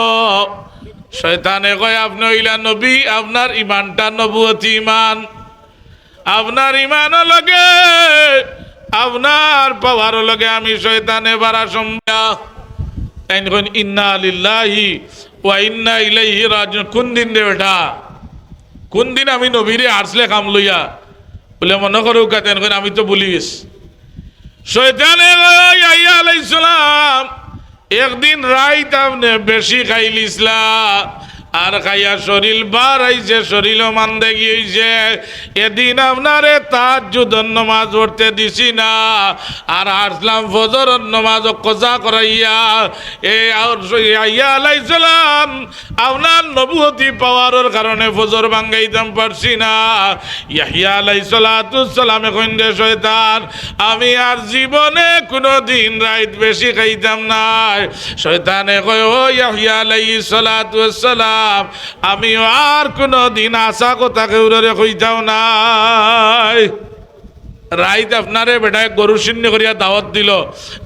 শয়তানে কয় আপনি হইলা নবী, আপনার ইমানটা নবুয়তি ইমান, আপনার ইমানও লগে আপনার পাওয়ারও লগে আমি শয়তানে বাড়া সম্ভব। ইন্না লিল্লাহি ওয়া ইন্না ইলাইহি রাজিউন। কোন দিন রে বেটা, কোন দিন আমি নবীরে আসলে কাম লইয়া বলে মনে করো কেন আমি তো ভুলি গেছি। শয়তানে ইয়াহইয়া আলাইহিস সালাম একদিন রাইত আপনি বেশি খাইলিসলা, আর খাইয়া শরীর বার আইছে, শরীরও মান্দে গিয়েছে। এদিন আপনারে তাহাজ্জুদের নামাজ পড়তে দিছি না, আর আসলাম ফজরের নামাজ কজা করাইয়া। ইয়াহইয়া আলাইহিস সালাম আপনার নবুয়তি পাওয়ারের কারণে ফজর ভাঙ্গাইতাম পারছি না। ইয়াহইয়া আলাইহিস সালাতু ওয়াস সালাম কইন দে শয়তান আমি আর জীবনে কোনো দিন রাইত বেশি খাইতাম না। শয়তানে কয় ও ইয়াহইয়া আলাইহিস সালাতু ওয়াস সালাম আমি আর কোনো দিন আশা কথা কেউ কইতাও নাই। রাইত আপনারে বেটায় গরু শূন্য করিয়া দাওয়াত দিল,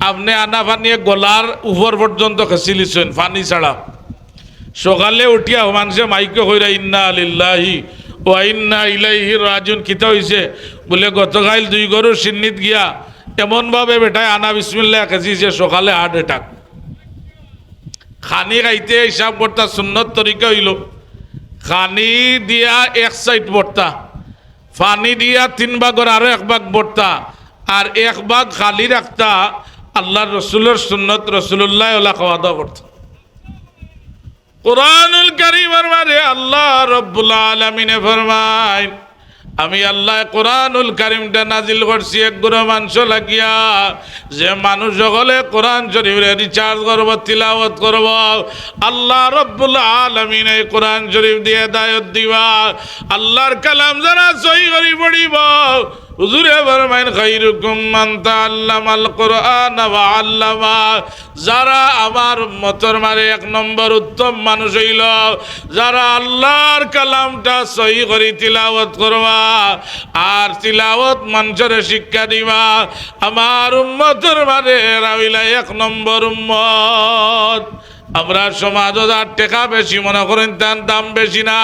আপনি আনা পানিয়ে গলার উপর পর্যন্ত খেঁচিলিছেন পানি ছাড়া। সকালে উঠিয়া মানুষে মাইকে কইরা ইন্না লিল্লাহি ওয়া ইন্না ইলাইহি রাজিউন কিতা হইছে বলে গতকাল 2 গরুর সিন্নিত গিয়া এমনভাবে বেটায় আনা বিসমিল্লাহ কেছি যে সকালে হার্ট অ্যাটাক। খানি খাইতে হিসাব করতা সুন্নত তরিকা হইল খানি দিয়া 1 সাইড বর্তা, পানি দিয়া 3 ভাগর আরো 1 ভাগ বর্তা, আর 1 ভাগ খালি রাখতা। আল্লাহর রসুলের সুন্নত রসুল্লাহ ওলা খাওয়া দাওয়া করত। কুরআনুল কারীমের মাঝে আল্লাহ রব্বুল আলামিনে ফরমায়, আমি আল্লাহ কোরআনুল কারীমটা নাজিল করছি এক গুরু মানুষ লাগিয়া, যে মানুষ সকলে কোরআন শরীফের রিচার্জ করব, তিলাওয়াত করব। আল্লাহ রব্বুল আলামিন এই কোরআন শরীফ দিয়ে দায়ত দিবা। আল্লাহর কালাম যারা সহি করে পড়িব, হুজুরে ফরমায়েন খায়রুকুম মান তাআল্লামাল কুরআন ওয়া আল্লামা, যারা আমার উম্মতের মারে 1 নম্বর উত্তম মানুষ হইল যারা আল্লাহর কালামটা সহি করে তিলাওয়াত করবা আর তিলাওয়াত মানুষের শিক্ষা দিবা। আমার উম্মতের মারে রাইলা 1 নম্বর উম্মত। আমরা সমাজে যার টাকা বেশি মনে করেন তার দাম বেশি না।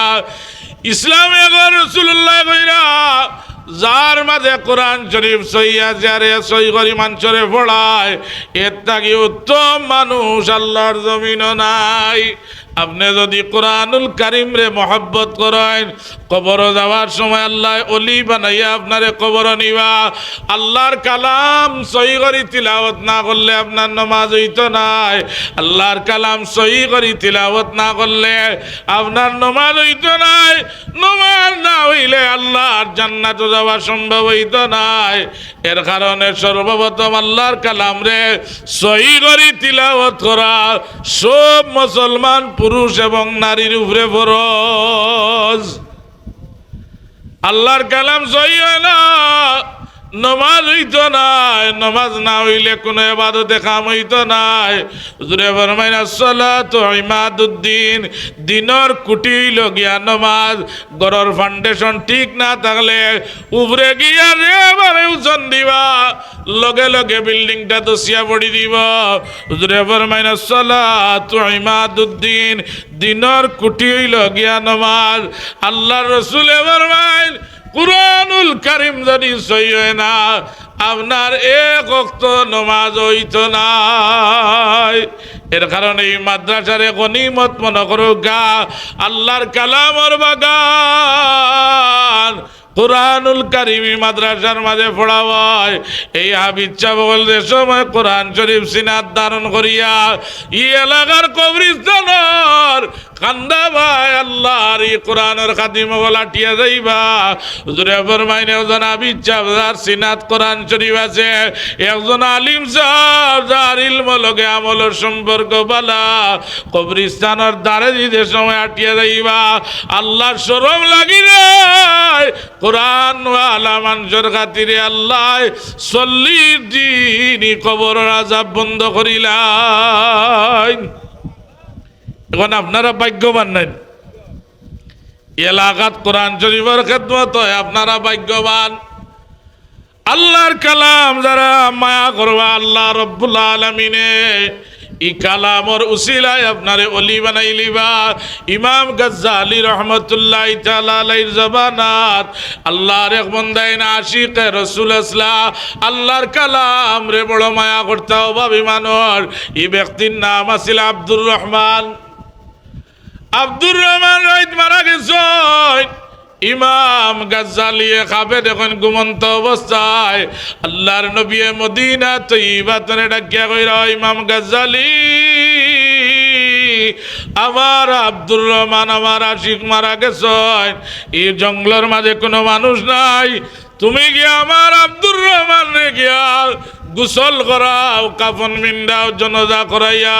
ইসলামে রাসূলুল্লাহ কইরা যার মাঝে কোরআন শরীফ সইয়া যারে সই করি মানুষরে পড়ায়, এর থাকি উত্তম মানুষ আল্লাহর জমিনও নাই। আপনি যদি কোরআনুল কারীম রে মহব্বত করেন, কবর যাওয়ার সময় আল্লাহ অলি বানাইয়া আপনারে কবর নিবা। আল্লাহর কালাম সহি করি তিলাওয়াত না করলে আপনার নামাজ হইতো নাই। আল্লাহর কালাম সহি করি তিলাওয়াত না করলে আপনার নামাজ হইতো নাই। নামাজ না হইলে আল্লাহর জান্নাত যাওয়া সম্ভব হইতো নাই। এর কারণে সর্বপ্রথম আল্লাহর কালাম রে সহি করি তিলাওয়াত করা সব মুসলমান পুরুষ এবং নারীর উপরে ফরজ। আল্লাহর কালাম সহি হয় না, নমাজ হইতো নাই। নমাজ না হইলে কোনো ইবাদতে কাম হইতো নাই। হুজুরে ফরমাইন আসসালাতু ইমাদুদ্দিন, দিনের কুটি হইল গিয়া নমাজ। ঘরের ফাউন্ডেশন ঠিক না থাকলে উপরে গিয়া রে বারে উচন দিবা, লগে লগে বিল্ডিংটা দসিয়া পড়ি দিব। হুজুরে ফরমাইন আসসালাতু ইমাদুদ্দিন, দিনের কুটি হইল গিয়া নমাজ। আল্লাহর রাসূলে ফরমাইন কুরআনুল কারীম যদি সহি হয় না, আপনার 1 ওয়াক্ত নামাজ হইতো নাই। এর কারণে এই মাদ্রাসারে গনিমত মনে করো গা, আল্লাহর কালামর বাগান। কুরআনুল কারীম মাদ্রাসার মাঝে পড়া হয়। এই হাবিজ চাবল যে সময় কোরআন শরীফ সিনাত ধারণ করিয়া ই এলাকার কবরিস্তানের কান্দা ভাই আল্লাহর এই কোরআনের খাদিম লাঠিয়া যাইবা। হুজুরে ফরমাইন একজন হাবিজ চাবলার সিনাত কোরআন শরীফ আছে, একজন আলিম সাহেব যার ইলম লগে আমলের সম্পর্ক বালা, কবরিস্তানের দ্বারে দিতে সময় আটিয়া যাইবা। আল্লাহর শরম লাগি রে, কোরআন ওয়ালা মানুষের খাতিরে আল্লাহ 40 দিন কবর আযাব বন্ধ করিলেন। এখন আপনারা ভাগ্যবান নাই, এলাকাত কোরআন শরীফের খেদমত হয়, আপনারা ভাগ্যবান। আল্লাহর কালাম যারা মায়া করবা, আল্লাহ রব্বুল আলামিনে ই কালামর উসিলায় আপনারে অলি বানাই লিবা। ইমাম গাজ্জালি রহমতুল্লাহ তাআলা আলাইহির জবানাত আল্লাহর এক বন্দাইন আশিক রাসূল আসলা, আল্লাহর কালাম রে বড় মায়া করতা অভাবী মানুষ। এই ব্যক্তির নাম আছিল আব্দুর রহমান। আব্দুর রহমান রাইত মারা গেছেন। ইমাম গাজ্জালি খাবে দেখুন ঘুমন্ত অবস্থায় আল্লাহর নবী মদিনা তৈবাতে ডাকিয়া কইরা, ইমাম গাজ্জালি আমার আব্দুর রহমান আমার আশিক মারা গেছেন, এই জঙ্গলের মাঝে কোনো মানুষ নাই, তুমি গিয়া আমার আব্দুর রহমান রে গিয়া গোসল করাও, কাফন মিন্দাও, জনাজা করাইয়া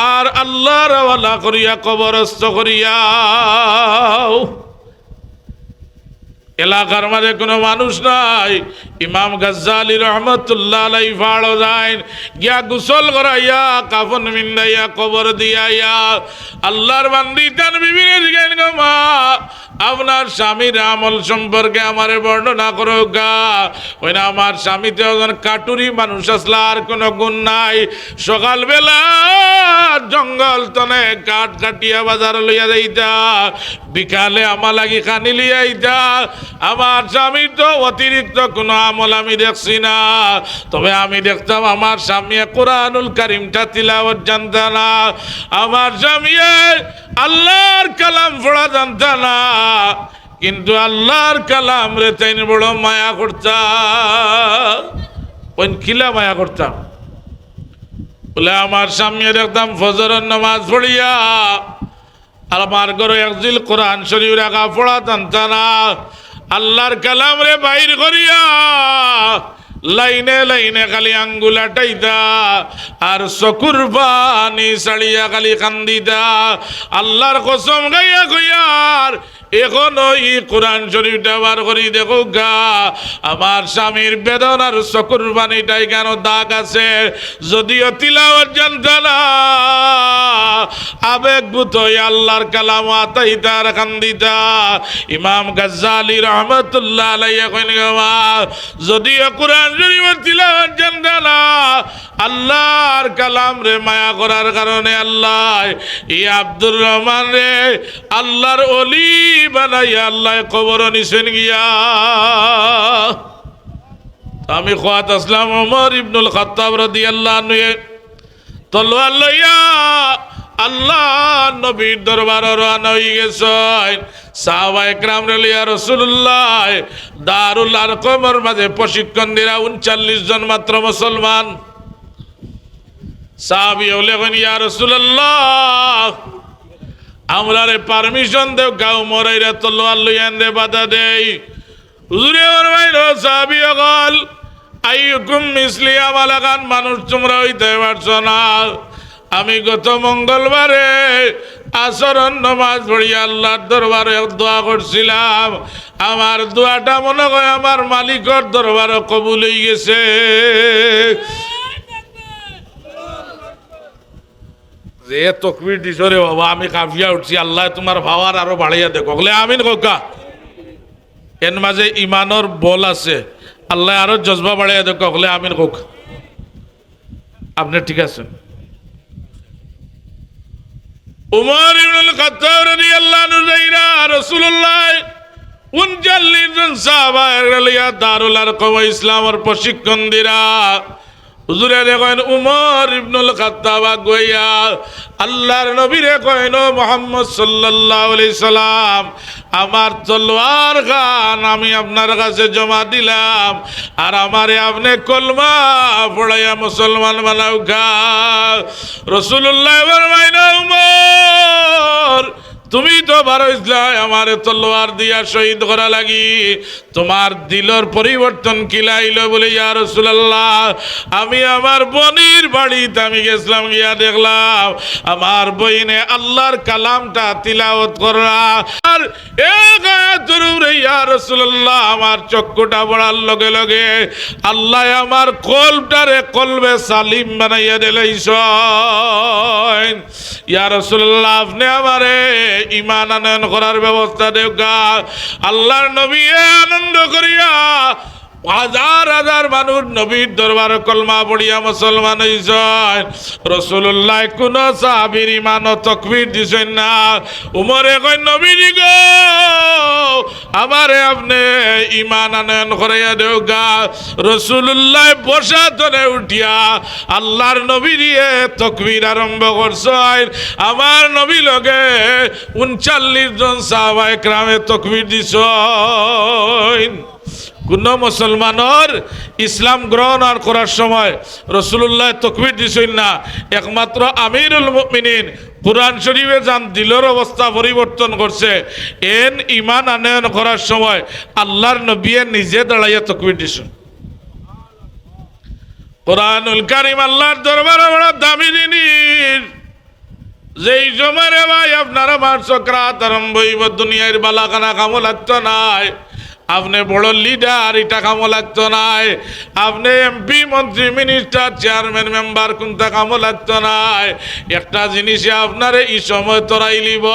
আর আল্লাহর ওয়ালা করিয়া কবরস্থ করিয়াও। এলাকার মাঝে কোনো মানুষ নাই। ইমাম গাজ্জালি রহমতুল্লাহ আলাইহি ফাড়ো যাইন গিয়া গোসল করাইয়া কাফন মিন্দাইয়া কবর দিয়াইয়া আল্লাহর বান্দি তার বিবিরে জিজ্ঞেস গো মা আপনার স্বামীর আমল সম্পর্কে আমারে বর্ণনা করো গা। ওই না আমার স্বামীতে একজন কাটুরি মানুষ আসলে আর কোনো গুণ নাই। সকালবেলা জঙ্গল তনে কাঠ কাটিয়া বাজার লইয়া যাইতা, বিকালে আমার লাগি খানি লিয়া আইতা। আমার স্বামী তো অতিরিক্ত কোনো আমল আমি দেখছি না, তবে আমি দেখতাম আমার স্বামী কোরআনুল কারীমটা তিলাওয়াত জানত না, আমার স্বামী আল্লাহর কালাম পড়া জানত না, কিন্তু আল্লাহর কালাম রে তাই বড় মায়া করতাম। ওই খিলা মায়া করতাম বলে আমার সামনে দেখতাম ফজরের নামাজ পড়িয়া আর আমার ঘরে একজিল কোরআন শরীফ রাখা পড়া জানত না, আল্লাহর কালাম রে বাইর করিয়া লাইনে লাইনে খালি আঙ্গুলা টাইতা আর চকুর পানি ছাড়িয়া খালি কান্দিতা। আল্লাহর কসম গাইয়া কইয়ার এখনো ই কোরআন শরীফটা বার করি দেখো গা, আমার স্বামীর বেদনার চকুর পানিটাই কেন দাগ আছে, যদিও তিলাওয়াত জানত না আবেগভূত আল্লাহর কালাম আতাইতা আর কান্দিতা। ইমাম গাজ্জালি রহমতুল্লাহ আলাইহি কইন গা যদিও কোরআন শরীফের তিলাওয়াত জানত না আল্লাহর কালাম রে মায়া করার কারণে আল্লাহ এই আব্দুর রহমান রে আল্লাহর ওলি বানাইয়া আল্লাহ কবর নিছেন গিয়া। আমি খোয়াত আসলাম ওমর ইবনুল খাত্তাব রাদিয়াল্লাহু আনহু তলোয়ার লইয়া আল্লাহ নবীর দরবারে রওনা হয়ে গেছেন। সাহাবায়ে কেরাম লইয়া রাসূলুল্লাহ দারুল আরকমের মাঝে প্রশিক্ষণ দিরা 39 জন মাত্র মুসলমান। সাহাবী বলেন ইয়া রাসূলুল্লাহ আমরা রে পারমিশন দেও গাও মরাইরা তলোয়ার লইয়ান রে বাধা দেই। হুজুরে ফরমাইলো সাহাবী বল আইয়ুকুম মিসলি আমালাগান মানুষ তোমরা হইতে পারছো না। আমি গত মঙ্গলবারে আসরের নামাজ পড়িয়া আল্লাহর দরবারে দোয়া করছিলাম, আমার দোয়াটা মনে হয় আমার মালিকের দরবারে কবুল হয়ে গেছে। যে তকবীর দিছো রে বাবা আমি কাঁপিয়া উঠছি, আল্লাহ তোমার ভাওয়ার আরো বাড়াইয়া দেখো বলে আমিন কোকা। এর মাঝে ইমানের বল আছে, আল্লাহ আরো জজবা বাড়াইয়া দেখো বলে আমিন কোক। আপনি ঠিক আছেন? উমর ইবনুল খাত্তাব রাদিয়াল্লাহু আনহু যাইরা রাসূলুল্লাহ 39 জন সাহাবা লইয়া দারুল আরকম ইসলামের প্রশিক্ষণ দিরা। হুজুরে কইন উমর ইবনুল খাত্তাব গইয়া আল্লাহর নবীরে কইন মুহাম্মদ সাল্লাল্লাহু আলাইহি সাল্লাম আমার তলোয়ার খান আমি আপনার কাছে জমা দিলাম, আর আমারে আপনি কলমা পড়াইয়া মুসলমান বানাও গা। রাসূলুল্লাহ ফরমাইলেন উমর তুমি তো বারইছলা আমারে তলোয়ার দিয়া শহীদ করা লাগি, তোমার দিলর পরিবর্তন কিলাইল বলে ইয়া রাসূলুল্লাহ আমি আমার বোনের বাড়িতে আমি গেছিলাম, গিয়া দেখলাম আমার বইনে আল্লাহর কালামটা তিলাওয়াত করা আর এক আয়াতের উপরে ইয়া রাসূলুল্লাহ আমার চক্ষুটা পড়ার লগে লগে আল্লাহ আমার কলবটারে কলবে সালিম বানাইয়া দিলাইছেন। ইয়া রাসূলুল্লাহ আপনি আমারে ঈমান আনয়ন করার ব্যবস্থা দেওগা। আল্লাহর নবী আনন্দ করিয়া হাজার হাজার মানুষ নবীর দরবারে কলমা পড়িয়া মুসলমান হইছেন। রাসূলুল্লাহ কোন সাহাবীর ঈমান ও তাকবীর দিছেন না। উমরে কই নবীজি গো আমারে আপনি ঈমান আনয়ন করাইয়া দেওগা। রাসূলুল্লাহ বসা ধরে উঠিয়া আল্লাহর নবী দিয়ে তাকবীর আরম্ভ করছেন। আমার নবী লগে 39 জন সাহাবায়ে কেরামে তাকবীর দিছেন। কোন মুসলমানের ইসলাম গ্রহণ করার সময় রাসূলুল্লাহ তাকবীর দিছেন না, একমাত্র আমিরুল মুমিনিন কুরআন শরীফে যান দিলের অবস্থা পরিবর্তন করছে এন ঈমান আনয়ন করার সময় আল্লাহর নবী নিজে দাঁড়াইয়া তাকবীর দিছেন। কুরআনুল কারীম আল্লাহর দরবারে বড় দামি জিনিস। যেই সময় ভাই আপনারা আমার চক্রাত আরম্ভ হইব দুনিয়ার বালাখানা কামো লাগতো নাই, আপনি বড় লিডার, এটা কামো লাগতো নাই। আপনি এমপি, মন্ত্রী, মিনিস্টার, চেয়ারম্যান, মেম্বার, কোনটা কামো লাগতো নাই। একটা জিনিসে আপনার এই সময় তোরাই লিব,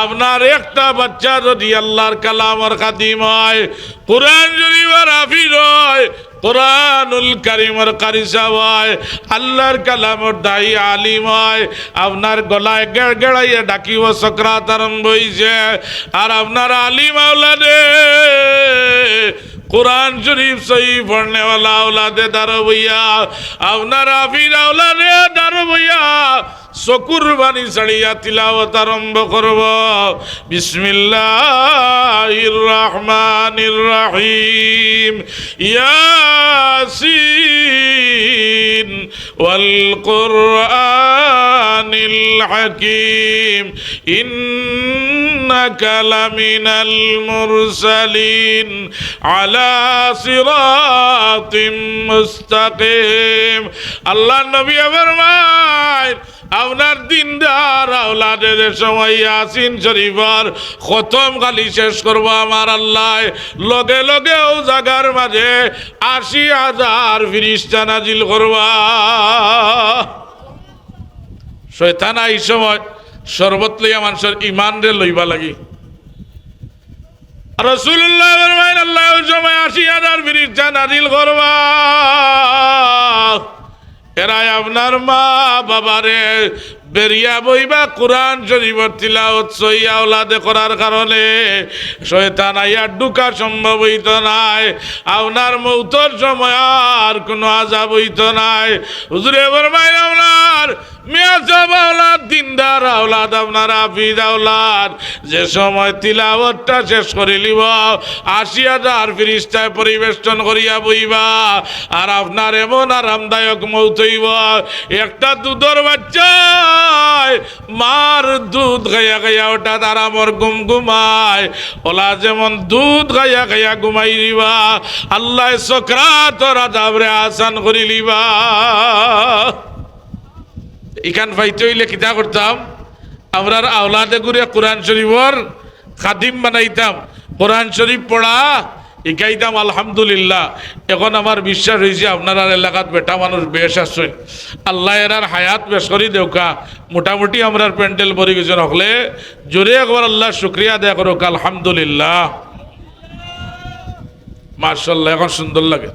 আপনার একটা বাচ্চা যদি আল্লাহর কালামর খাদিম হয়, কোরআন শরীফের হাফিজ হয়, কোরআনুল কারীমের কারি সাহেব হয়, আল্লাহর কালামর দায়ী আলিম হয়, আপনার গলায় গেড়াইয়ে ডাকিব সকরাত আরম্ভ হইছে। আর আপনার আলিম আওলাদে কোরআন শরীফ সহি পড়নেওয়ালা আওলাদে দাঁড়ো বইয়া, আপনার হাফিজ আওলাদে দাঁড়ো বইয়া চকুর বাণী ছাড়িয়া তিলাওয়াত আরম্ভ করব। বিসমিল্লাহির রহমানির রহিম। ইয়াসিন ওয়াল কুরআনিল হাকীম ইন্নাকা লামিনাল মুরসালিন আলা সিরাতিম মুস্তাকিম। আল্লাহ নবী ফরমায় আপনার দিনদার আওলাদের সময় ইয়াসিন শরীফর খতম খালি শেষ করবো আমার আল্লাহ, লগে লগে ও জাগার মাঝে ৮০,০০০ ফিরিস্তা নাজিল করবা। শয়তান এই সময় শরবত লইয়া মানুষের ইমান রে লইবা লাগি। রাসূলুল্লাহ ফরমায় আল্লাহ ওই সময় ৮০,০০০ ফিরিস্তা নাজিল করবা। এরাই আপনার মা বাবারে বেরিয়া বইবা কোরআন শরীফের তিলাওয়াত সহিহ আওলাদে করার কারণে শয়তান আইয়া ঢুকা সম্ভব হইত নাই। আপনার মৌতের সময় আর কোনো আযাব হইত নাই। হুজুরে ফরমায় আপনার মিয়া সাহেব আওলাদ, দিনদার আওলাদ, আপনার হাফিজ আওলাদ যে সময় তিলাওয়াতটা শেষ করে লিব ৮০,০০০ ফিরিস্তায় পরিবেষ্টন করিয়া বইবা। আর আপনার এমন আরামদায়ক মৌত হইব, একটা দুধের বাচ্চা মার দুধ খাইয়া খাইয়া ওটা তারা মর ঘুম ঘুমায়, ওলা যেমন দুধ খাইয়া খাইয়া ঘুমাই দিবা, আল্লাহ সকরাত আযাবরে আসান করি লিবা। এখান পাইতে হইলে কিতা করতাম, আমরার আওলাদে ঘুরে কোরআন শরীফর খাদিম বানাইতাম, কোরআন শরীফ পড়া শিখাইতাম। আলহামদুলিল্লাহ এখন আমার বিশ্বাস হয়েছে আপনার এলাকাত বেটা মানুষ বেশ আসছেন, আল্লাহ এরার হায়াত বেশ করি দেউকা। মোটামুটি আমরার প্যান্ডেল ভরি গেছে, হলে জোরে একবার আল্লাহ শুক্রিয়া দেয়া করুক। আলহামদুলিল্লাহ, মাশাআল্লাহ, এখন সুন্দর লাগে।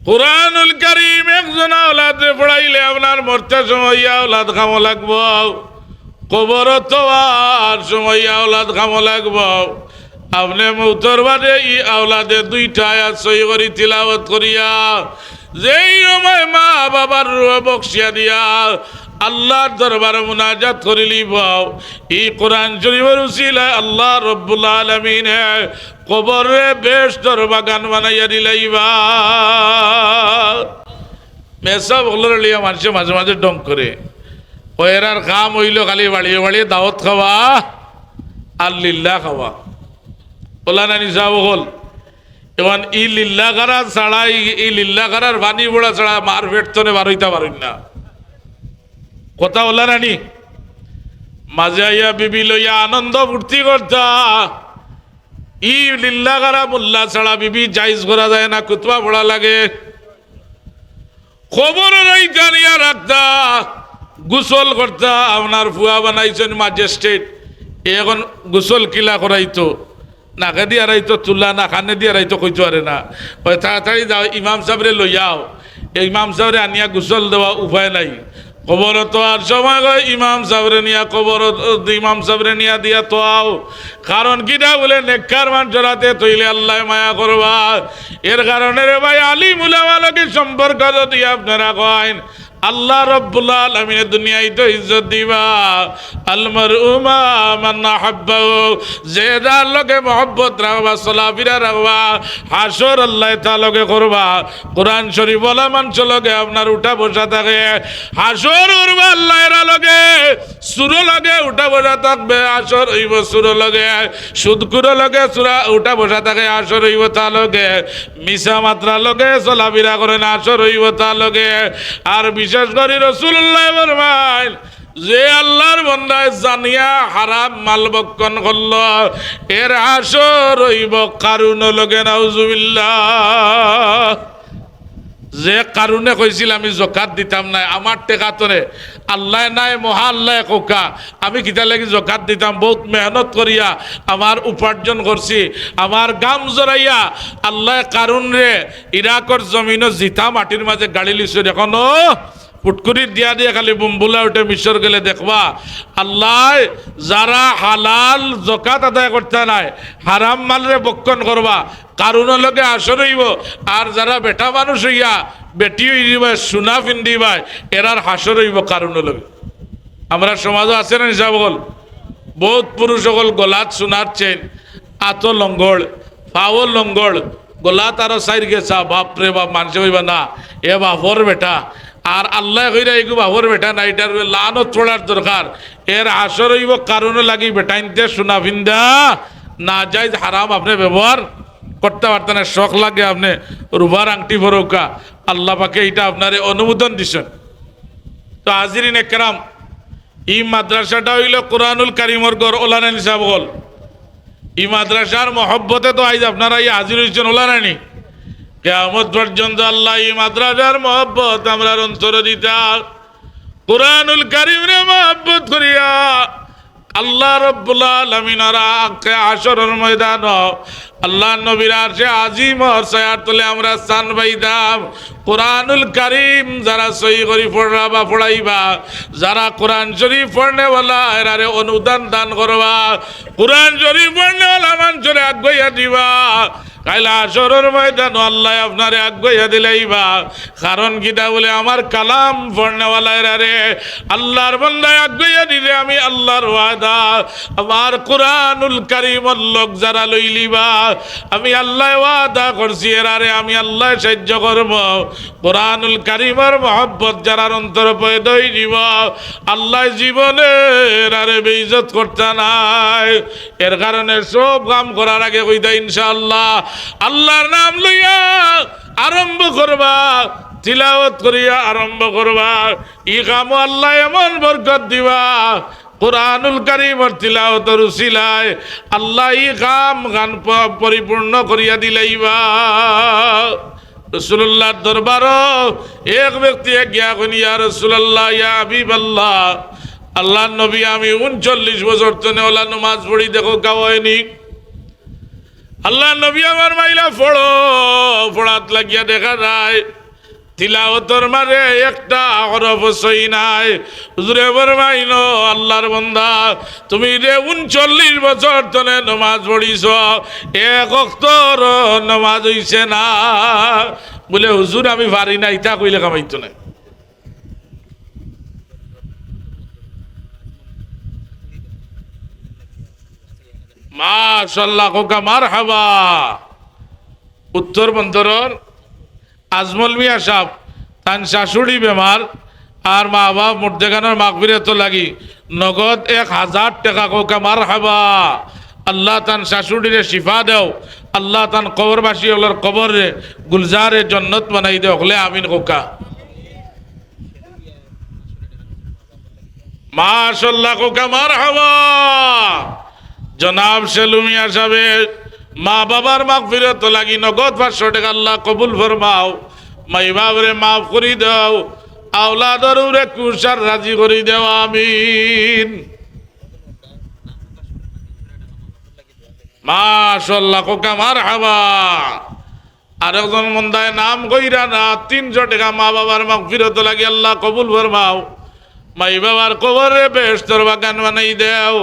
কুরআনুল কারীম একজন আওলাদে পড়াইলে আপনার মরতে সময় আওলাদ খামো লাগবো, কবর তোয়ার সময় আওলাদ খামো লাগবো। আপনি মৌতর বাদে ই আওলাদে ২টা আয়াত সহি করি তিলাওয়াত করিয়া যেই সময় মা বাবার রূহ বকশিয়া দিয়া আল্লাহর দরবারে মুনাজাত করে লিব, এই কোরআন শরীফের উসিলায় আল্লাহ রব্বুল আলামিন কবরে বেশ দরবাগান বানাইয়া দিলাইবা। মেসব হলোর লিয়া মানুষে মাঝে মাঝে ডং করে, ওয়েরার কাম হইল খালি বাড়িয়ে বাড়িয়ে দাওয়াত খাওয়া আর লিল্লা খাওয়া। ওলা নানি সাহেব হল এখন ই লিল্লা কারা ছাড়া, এই লিল্লা কারার বাণী বড়া ছাড়া মার ভেটতনে বারইতা পারেন না। কথা ওলা নানি মাঝে আইয়া বিবি লইয়া আনন্দ ফুর্তি করতা, ই লিল্লা কারা মোল্লা ছাড়া বিবি জাইজ করা যায় না, কুতবা পড়া লাগে। খবর রই জানিয়া রাখতা, গোসল করতা। আপনার ফুয়া বানাইছেন ম্যাজিস্ট্রেট, এখন গোসল কিলা করাইতো, নাকে দিয়ে রাইতো তুলা, না কানে দিয়ে রাইতো কইতো আরে না, ওই তাড়াতাড়ি যাও ইমাম সাহেবরে লইয়াও, ইমাম সাহেবরে আনিয়া গোসল দেওয়া উপায় নাই। কবর তো আর সময় গয় ইমাম সাহেবরে নিয়া কবর, ইমাম সাহেবরে নিয়া দিয়া তো আও, কারণ কিটা বলে নেককার মানুষরাতে তৈলে আল্লাহ মায়া করবা। এর কারণে রে ভাই আলিম উলামাকে সম্পর্ক যদি আপনারা কয়েন, আল্লাহ রব্বুল আলামিন দুনিয়ায় তো ইজ্জত দিবা। আল মারউ মা মান আহাব্বাহু, যে যার লগে মহব্বত রাখবা, চলাফেরা রাখবা, হাসর আল্লাহ তার লগে করবা। কোরআন শরীফ বলা মানুষ লগে আপনার উঠা বসা থাকে, হাসর উঠবা আল্লাহ এরা লগে, সুর লগে উঠা বসা থাকবে, হাসর হইব সুর লগে, সুদকুর লগে সুরা উঠা বসা থাকে, হাসর হইব তার লগে, মিশা মাত্রা লগে চলাফেরা করেন, হাসর হইব তার লগে। আর বিশেষ করে রাসূলুল্লাহ ফরমায় যে আল্লাহর বান্দায় জানিয়া হারাম মাল বক্ষণ করল এর আসর হইব কারুন লগে নাউজুবিল্লাহ। যে কারণে কইছিল আমি জকাত দিতাম না, আমার টেকা তোরে আল্লাহ নাই মহা আল্লাহ কোকা আমি কিতা লাগি জকাত দিতাম, বহুত মেহনত করিয়া আমার উপার্জন করছি, আমার গাম জড়াইয়া আল্লাহ কারণ রে ইরাকর জমিন জিতা মাটির মাঝে গাড়ি লিছ এখনো পুটকুরি দিয়া দিয়ে খালি বুম্বুলা উঠে মিশর গেলে দেখবা আল্লাহ যারা হালাল জকাত আদায় করতে নাই হারাম মালরে বক্ষণ করবা কারুনের লগে আসর হইব, আর যারা বেটা মানুষ হইয়া বেটি হইবা সোনা ফিন্দিবা এরার হাসর হইব কারুনের লগে। আমরা সমাজও আছে না হিসাব হল বহুত পুরুষ সকল গলাত সোনার চেন, আতো লঙ্গল পাও লঙ্গল গলাত আরো সাইর গেছা, বাপরে বাপ মানুষ হইবা না এ বাপর বেটা, আর আল্লাহ কইরা এগু বাবর বেটা না এটার লানত ছোড়ার দরকার, এর আসর হইব কারণে লাগি বেটাইনতে সোনা ফিন্দা না যাই হারাম আপনি ব্যবহার করতে পারতেন না, শখ লাগে আপনি রুবার আংটি ফরৌকা আল্লাহ পাকে এটা আপনার অনুমোদন দিছেন। তো হাজিরিন একরাম ই মাদ্রাসাটা হইল কোরআনুল কারিমর গড় ওলানানি সাহেব হল, ই মাদ্রাসার মহব্বতে তো আইজ আপনারা ই হাজির হয়েছেন ওলানানি কিয়ামত পর্যন্ত আল্লাহ এই মাদ্রাসার মহব্বত আমরা অন্তরে দিতা কুরআনুল কারীমে মহব্বত করিয়া আল্লাহ রাব্বুল আলামিনের হাশরের ময়দান আল্লাহ নবীর আরশে আজিম আর ছায়ার তলে আমরা স্থান পাইতাম। কুরআনুল কারীম যারা সহি করে পড়বা বা পড়াইবা, যারা কোরআন শরীফ পড়নেওয়ালা এরারে অনুদান দান করবা, কোরআন শরীফ পড়নেওয়ালা মানুষরে আগুইয়া দিবা, কাইলা হাশরের ময়দান আল্লাহ আপনারে আগুইয়া দিলাইবা। কারণ কিটা বলে আমার কালাম পড়নেওয়ালা এরারে আল্লাহর বান্দায় আগুইয়া দিলে আমি আল্লাহর ওয়াদা আমার কুরআনুল কারীমের লোক যারা লইলিবা আমি আল্লাহ ওয়াদা করছি এরারে আমি আল্লাহ সাহায্য করব। কুরআনুল কারীমের মহব্বত যারা অন্তর পয়দা হইব আল্লাহ জীবনে এরারে বেইজ্জত করতে নাই। এর কারণে সব কাম করার আগে কইতা ইনশাআল্লাহ আল্লাহর নাম লইয়া আরম্ভ করবা, তিলাওয়াত করিয়া আরম্ভ করবা, ই কাম আল্লাহ এমন বরকত দিবা কুরআনুল কারীমের তিলাওয়াতের উসিলায় আল্লাহ ই কাম গান পরিপূর্ণ করিয়া দিলাইবা। রাসূলুল্লাহর দরবার এক ব্যক্তি গিয়া কইনি ইয়া রাসূলুল্লাহ ইয়া হাবিবাল্লাহ, আল্লাহর নবী আমি 39 বছর তনে ওলা নামাজ পড়ি দেখো গাওয়ায়নি, আল্লাহ নবী আমার মাইলা পড়ো পড়াত লাগিয়া দেখা যায় তিলাওয়াতের মাঝে একটা হরফ সহি নাই। হুজুরে ফরমাইনো আল্লাহর বান্দা তুমি যে 39 বছর ধরে নামাজ পড়িছ এক ওয়াক্তর নামাজ হইছে না। বলে হুজুর আমি পারি না, ইটা কইলে কামাইতো না। মাশাআল্লাহ কোকা মারহাবা। উত্তর বন্দরের আজমল মিয়া সাহেব তান শাশুড়ি বেমার আর মা বাপ মুর্দেগানোর মাগফিরাত লাগি নগদ 1000 টাকা কোকা মারহাবা। আল্লাহ তান শাশুড়িরে শিফা দেও, আল্লাহ তান কবরবাসী হলার কবরে গুলজারে জন্নত বানাই দেও, হলে আমিন কোকা। মাশাআল্লাহ কোকা মারহাবা। জনাব সেলুমিয়া সাহেব মা বাবার মাগফিরাত লাগি নগদ 500 টাকা আল্লাহ কবুল ফরমাও, মাই বাবরে মাফ করি দাও, আওলাদর উরে কুশার রাজি করি দেও আমিন। মাশাআল্লাহ কোকা মারহাবা। আরেকজন মন্দায় নাম কইরা না 300 টাকা মা বাবার মাগফিরাত লাগি আল্লাহ কবুল ফরমাও, মাই বাবার কবরে বেহেশতের বাগান বানাই দেও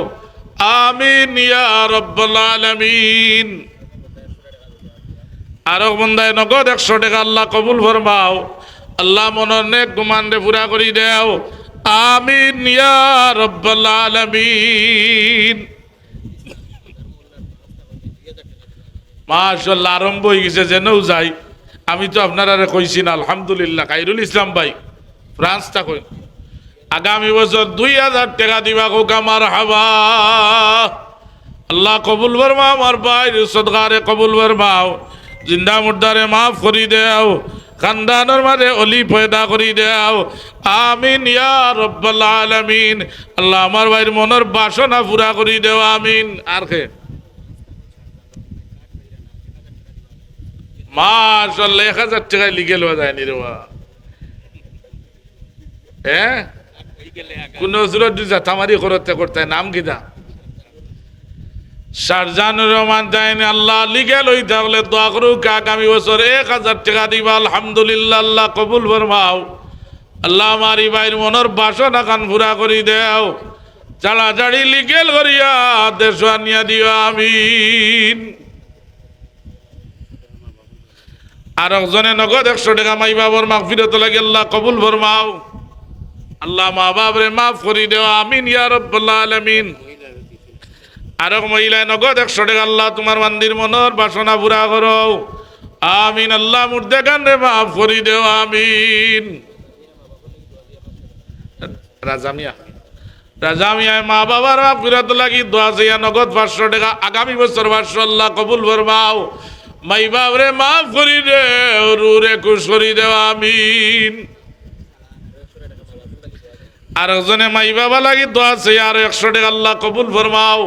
আমিন ইয়া রাব্বাল আলামিন। আরো বন্দায় নগদ 100 টাকা আল্লাহ কবুল ফরমাও, আল্লাহ মনের নেক গুমান রে পুরা করি দেও আমিন ইয়া রাব্বাল আলামিন। মাশাআল্লাহ আরম্ভ হয়ে গেছে যেনও যাই। আমি তো আপনারা কইছি না আলহামদুলিল্লাহ। খাইরুল ইসলাম ভাই ফ্রান্স তা কই আগামী বছর 2000 টাকা দিবা কোকা মারহাবা। আল্লাহ কবুল ফরমাও, আমার ভাই সদকারে কবুল ফরমাও, জিন্দা মুর্দারে মাফ করি দেও খানদানের মাঝে অলি পয়দা করি দেও আমিন ইয়া রব্বাল আলামিন। আল্লাহ আমার ভাইয়ের মনের বাসনা পুরা করি দেও আমিন। আর কে মাশাআল্লাহ 1000 টাকায় লিখে লওয়া যায়নি রে বাবা। হ্যাঁ কোন সুরত জাতামারি করতে করতে নাম কিনা শারজানুর রহমান জাইনি আল্লাহ লিখে লই থাকলে দোয়া করুক আগামী বছর 1000 টাকা দিবা আলহামদুলিল্লাহ আল্লাহ কবুল ফরমাও। আল্লাহ আমারি ভাইয়ের মনের বাসনা কান পুরা করি দেও চালা চাড়ি লিখেল করিয়া দেশ আনিয়া দিও আমিন। আর একজনে নগদ 100 টাকা মাই বাবার মাগফিরাত লাগে আল্লাহ কবুল ফরমাও। আল্লাহ মা বাবরে মাফ করি দেও আমিন ইয়া রাব্বাল আলামিন। আর এক মহিলায় নগদ 100 টাকা আল্লাহ তোমার বান্দির মনের বাসনা পুরা করো আমিন। আল্লাহ মুর্দে গানে মাফ করি দেও আমিন। রাজামিয়ায় মা বাবার মাগফিরাত লাগি দোয়া চাইয়া নগদ 500 টাকা আগামী বছর 500 আল্লাহ কবুল ফরমাও। মাই বাবরে মাফ করি দেও রুরে খুশ করি দেও আমিন। আর একজনে মাই বাবা লাগি দোয়া চাইয়া আর 100 টাকা আল্লাহ কবুল ফরমাও।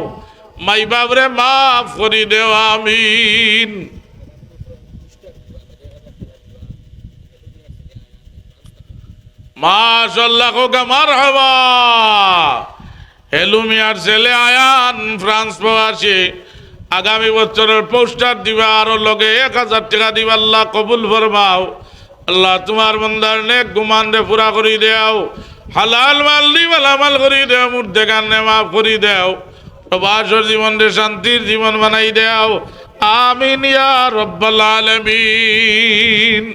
মাই বাবরে মাফ করি দেও আমিন। মাশাআল্লাহ কোকা মারহাবা। হেলুমিয়ার ছেলে আয়ান ফ্রান্স প্রবাসী আগামী বছরের পোস্টার দিবা আর লগে 1000 টাকা দিবা আল্লাহ কবুল ফরমাও। আল্লাহ তোমার বান্দার নেক গুমান রে পুরা করি দেও হালাল মাল দি মালামাল করি দেও মুর্দে গানে মাফ করি দেও প্রবাসর জীবন রে শান্তির জীবন বানাই দেও আমিন ইয়া রাব্বাল আলামিন।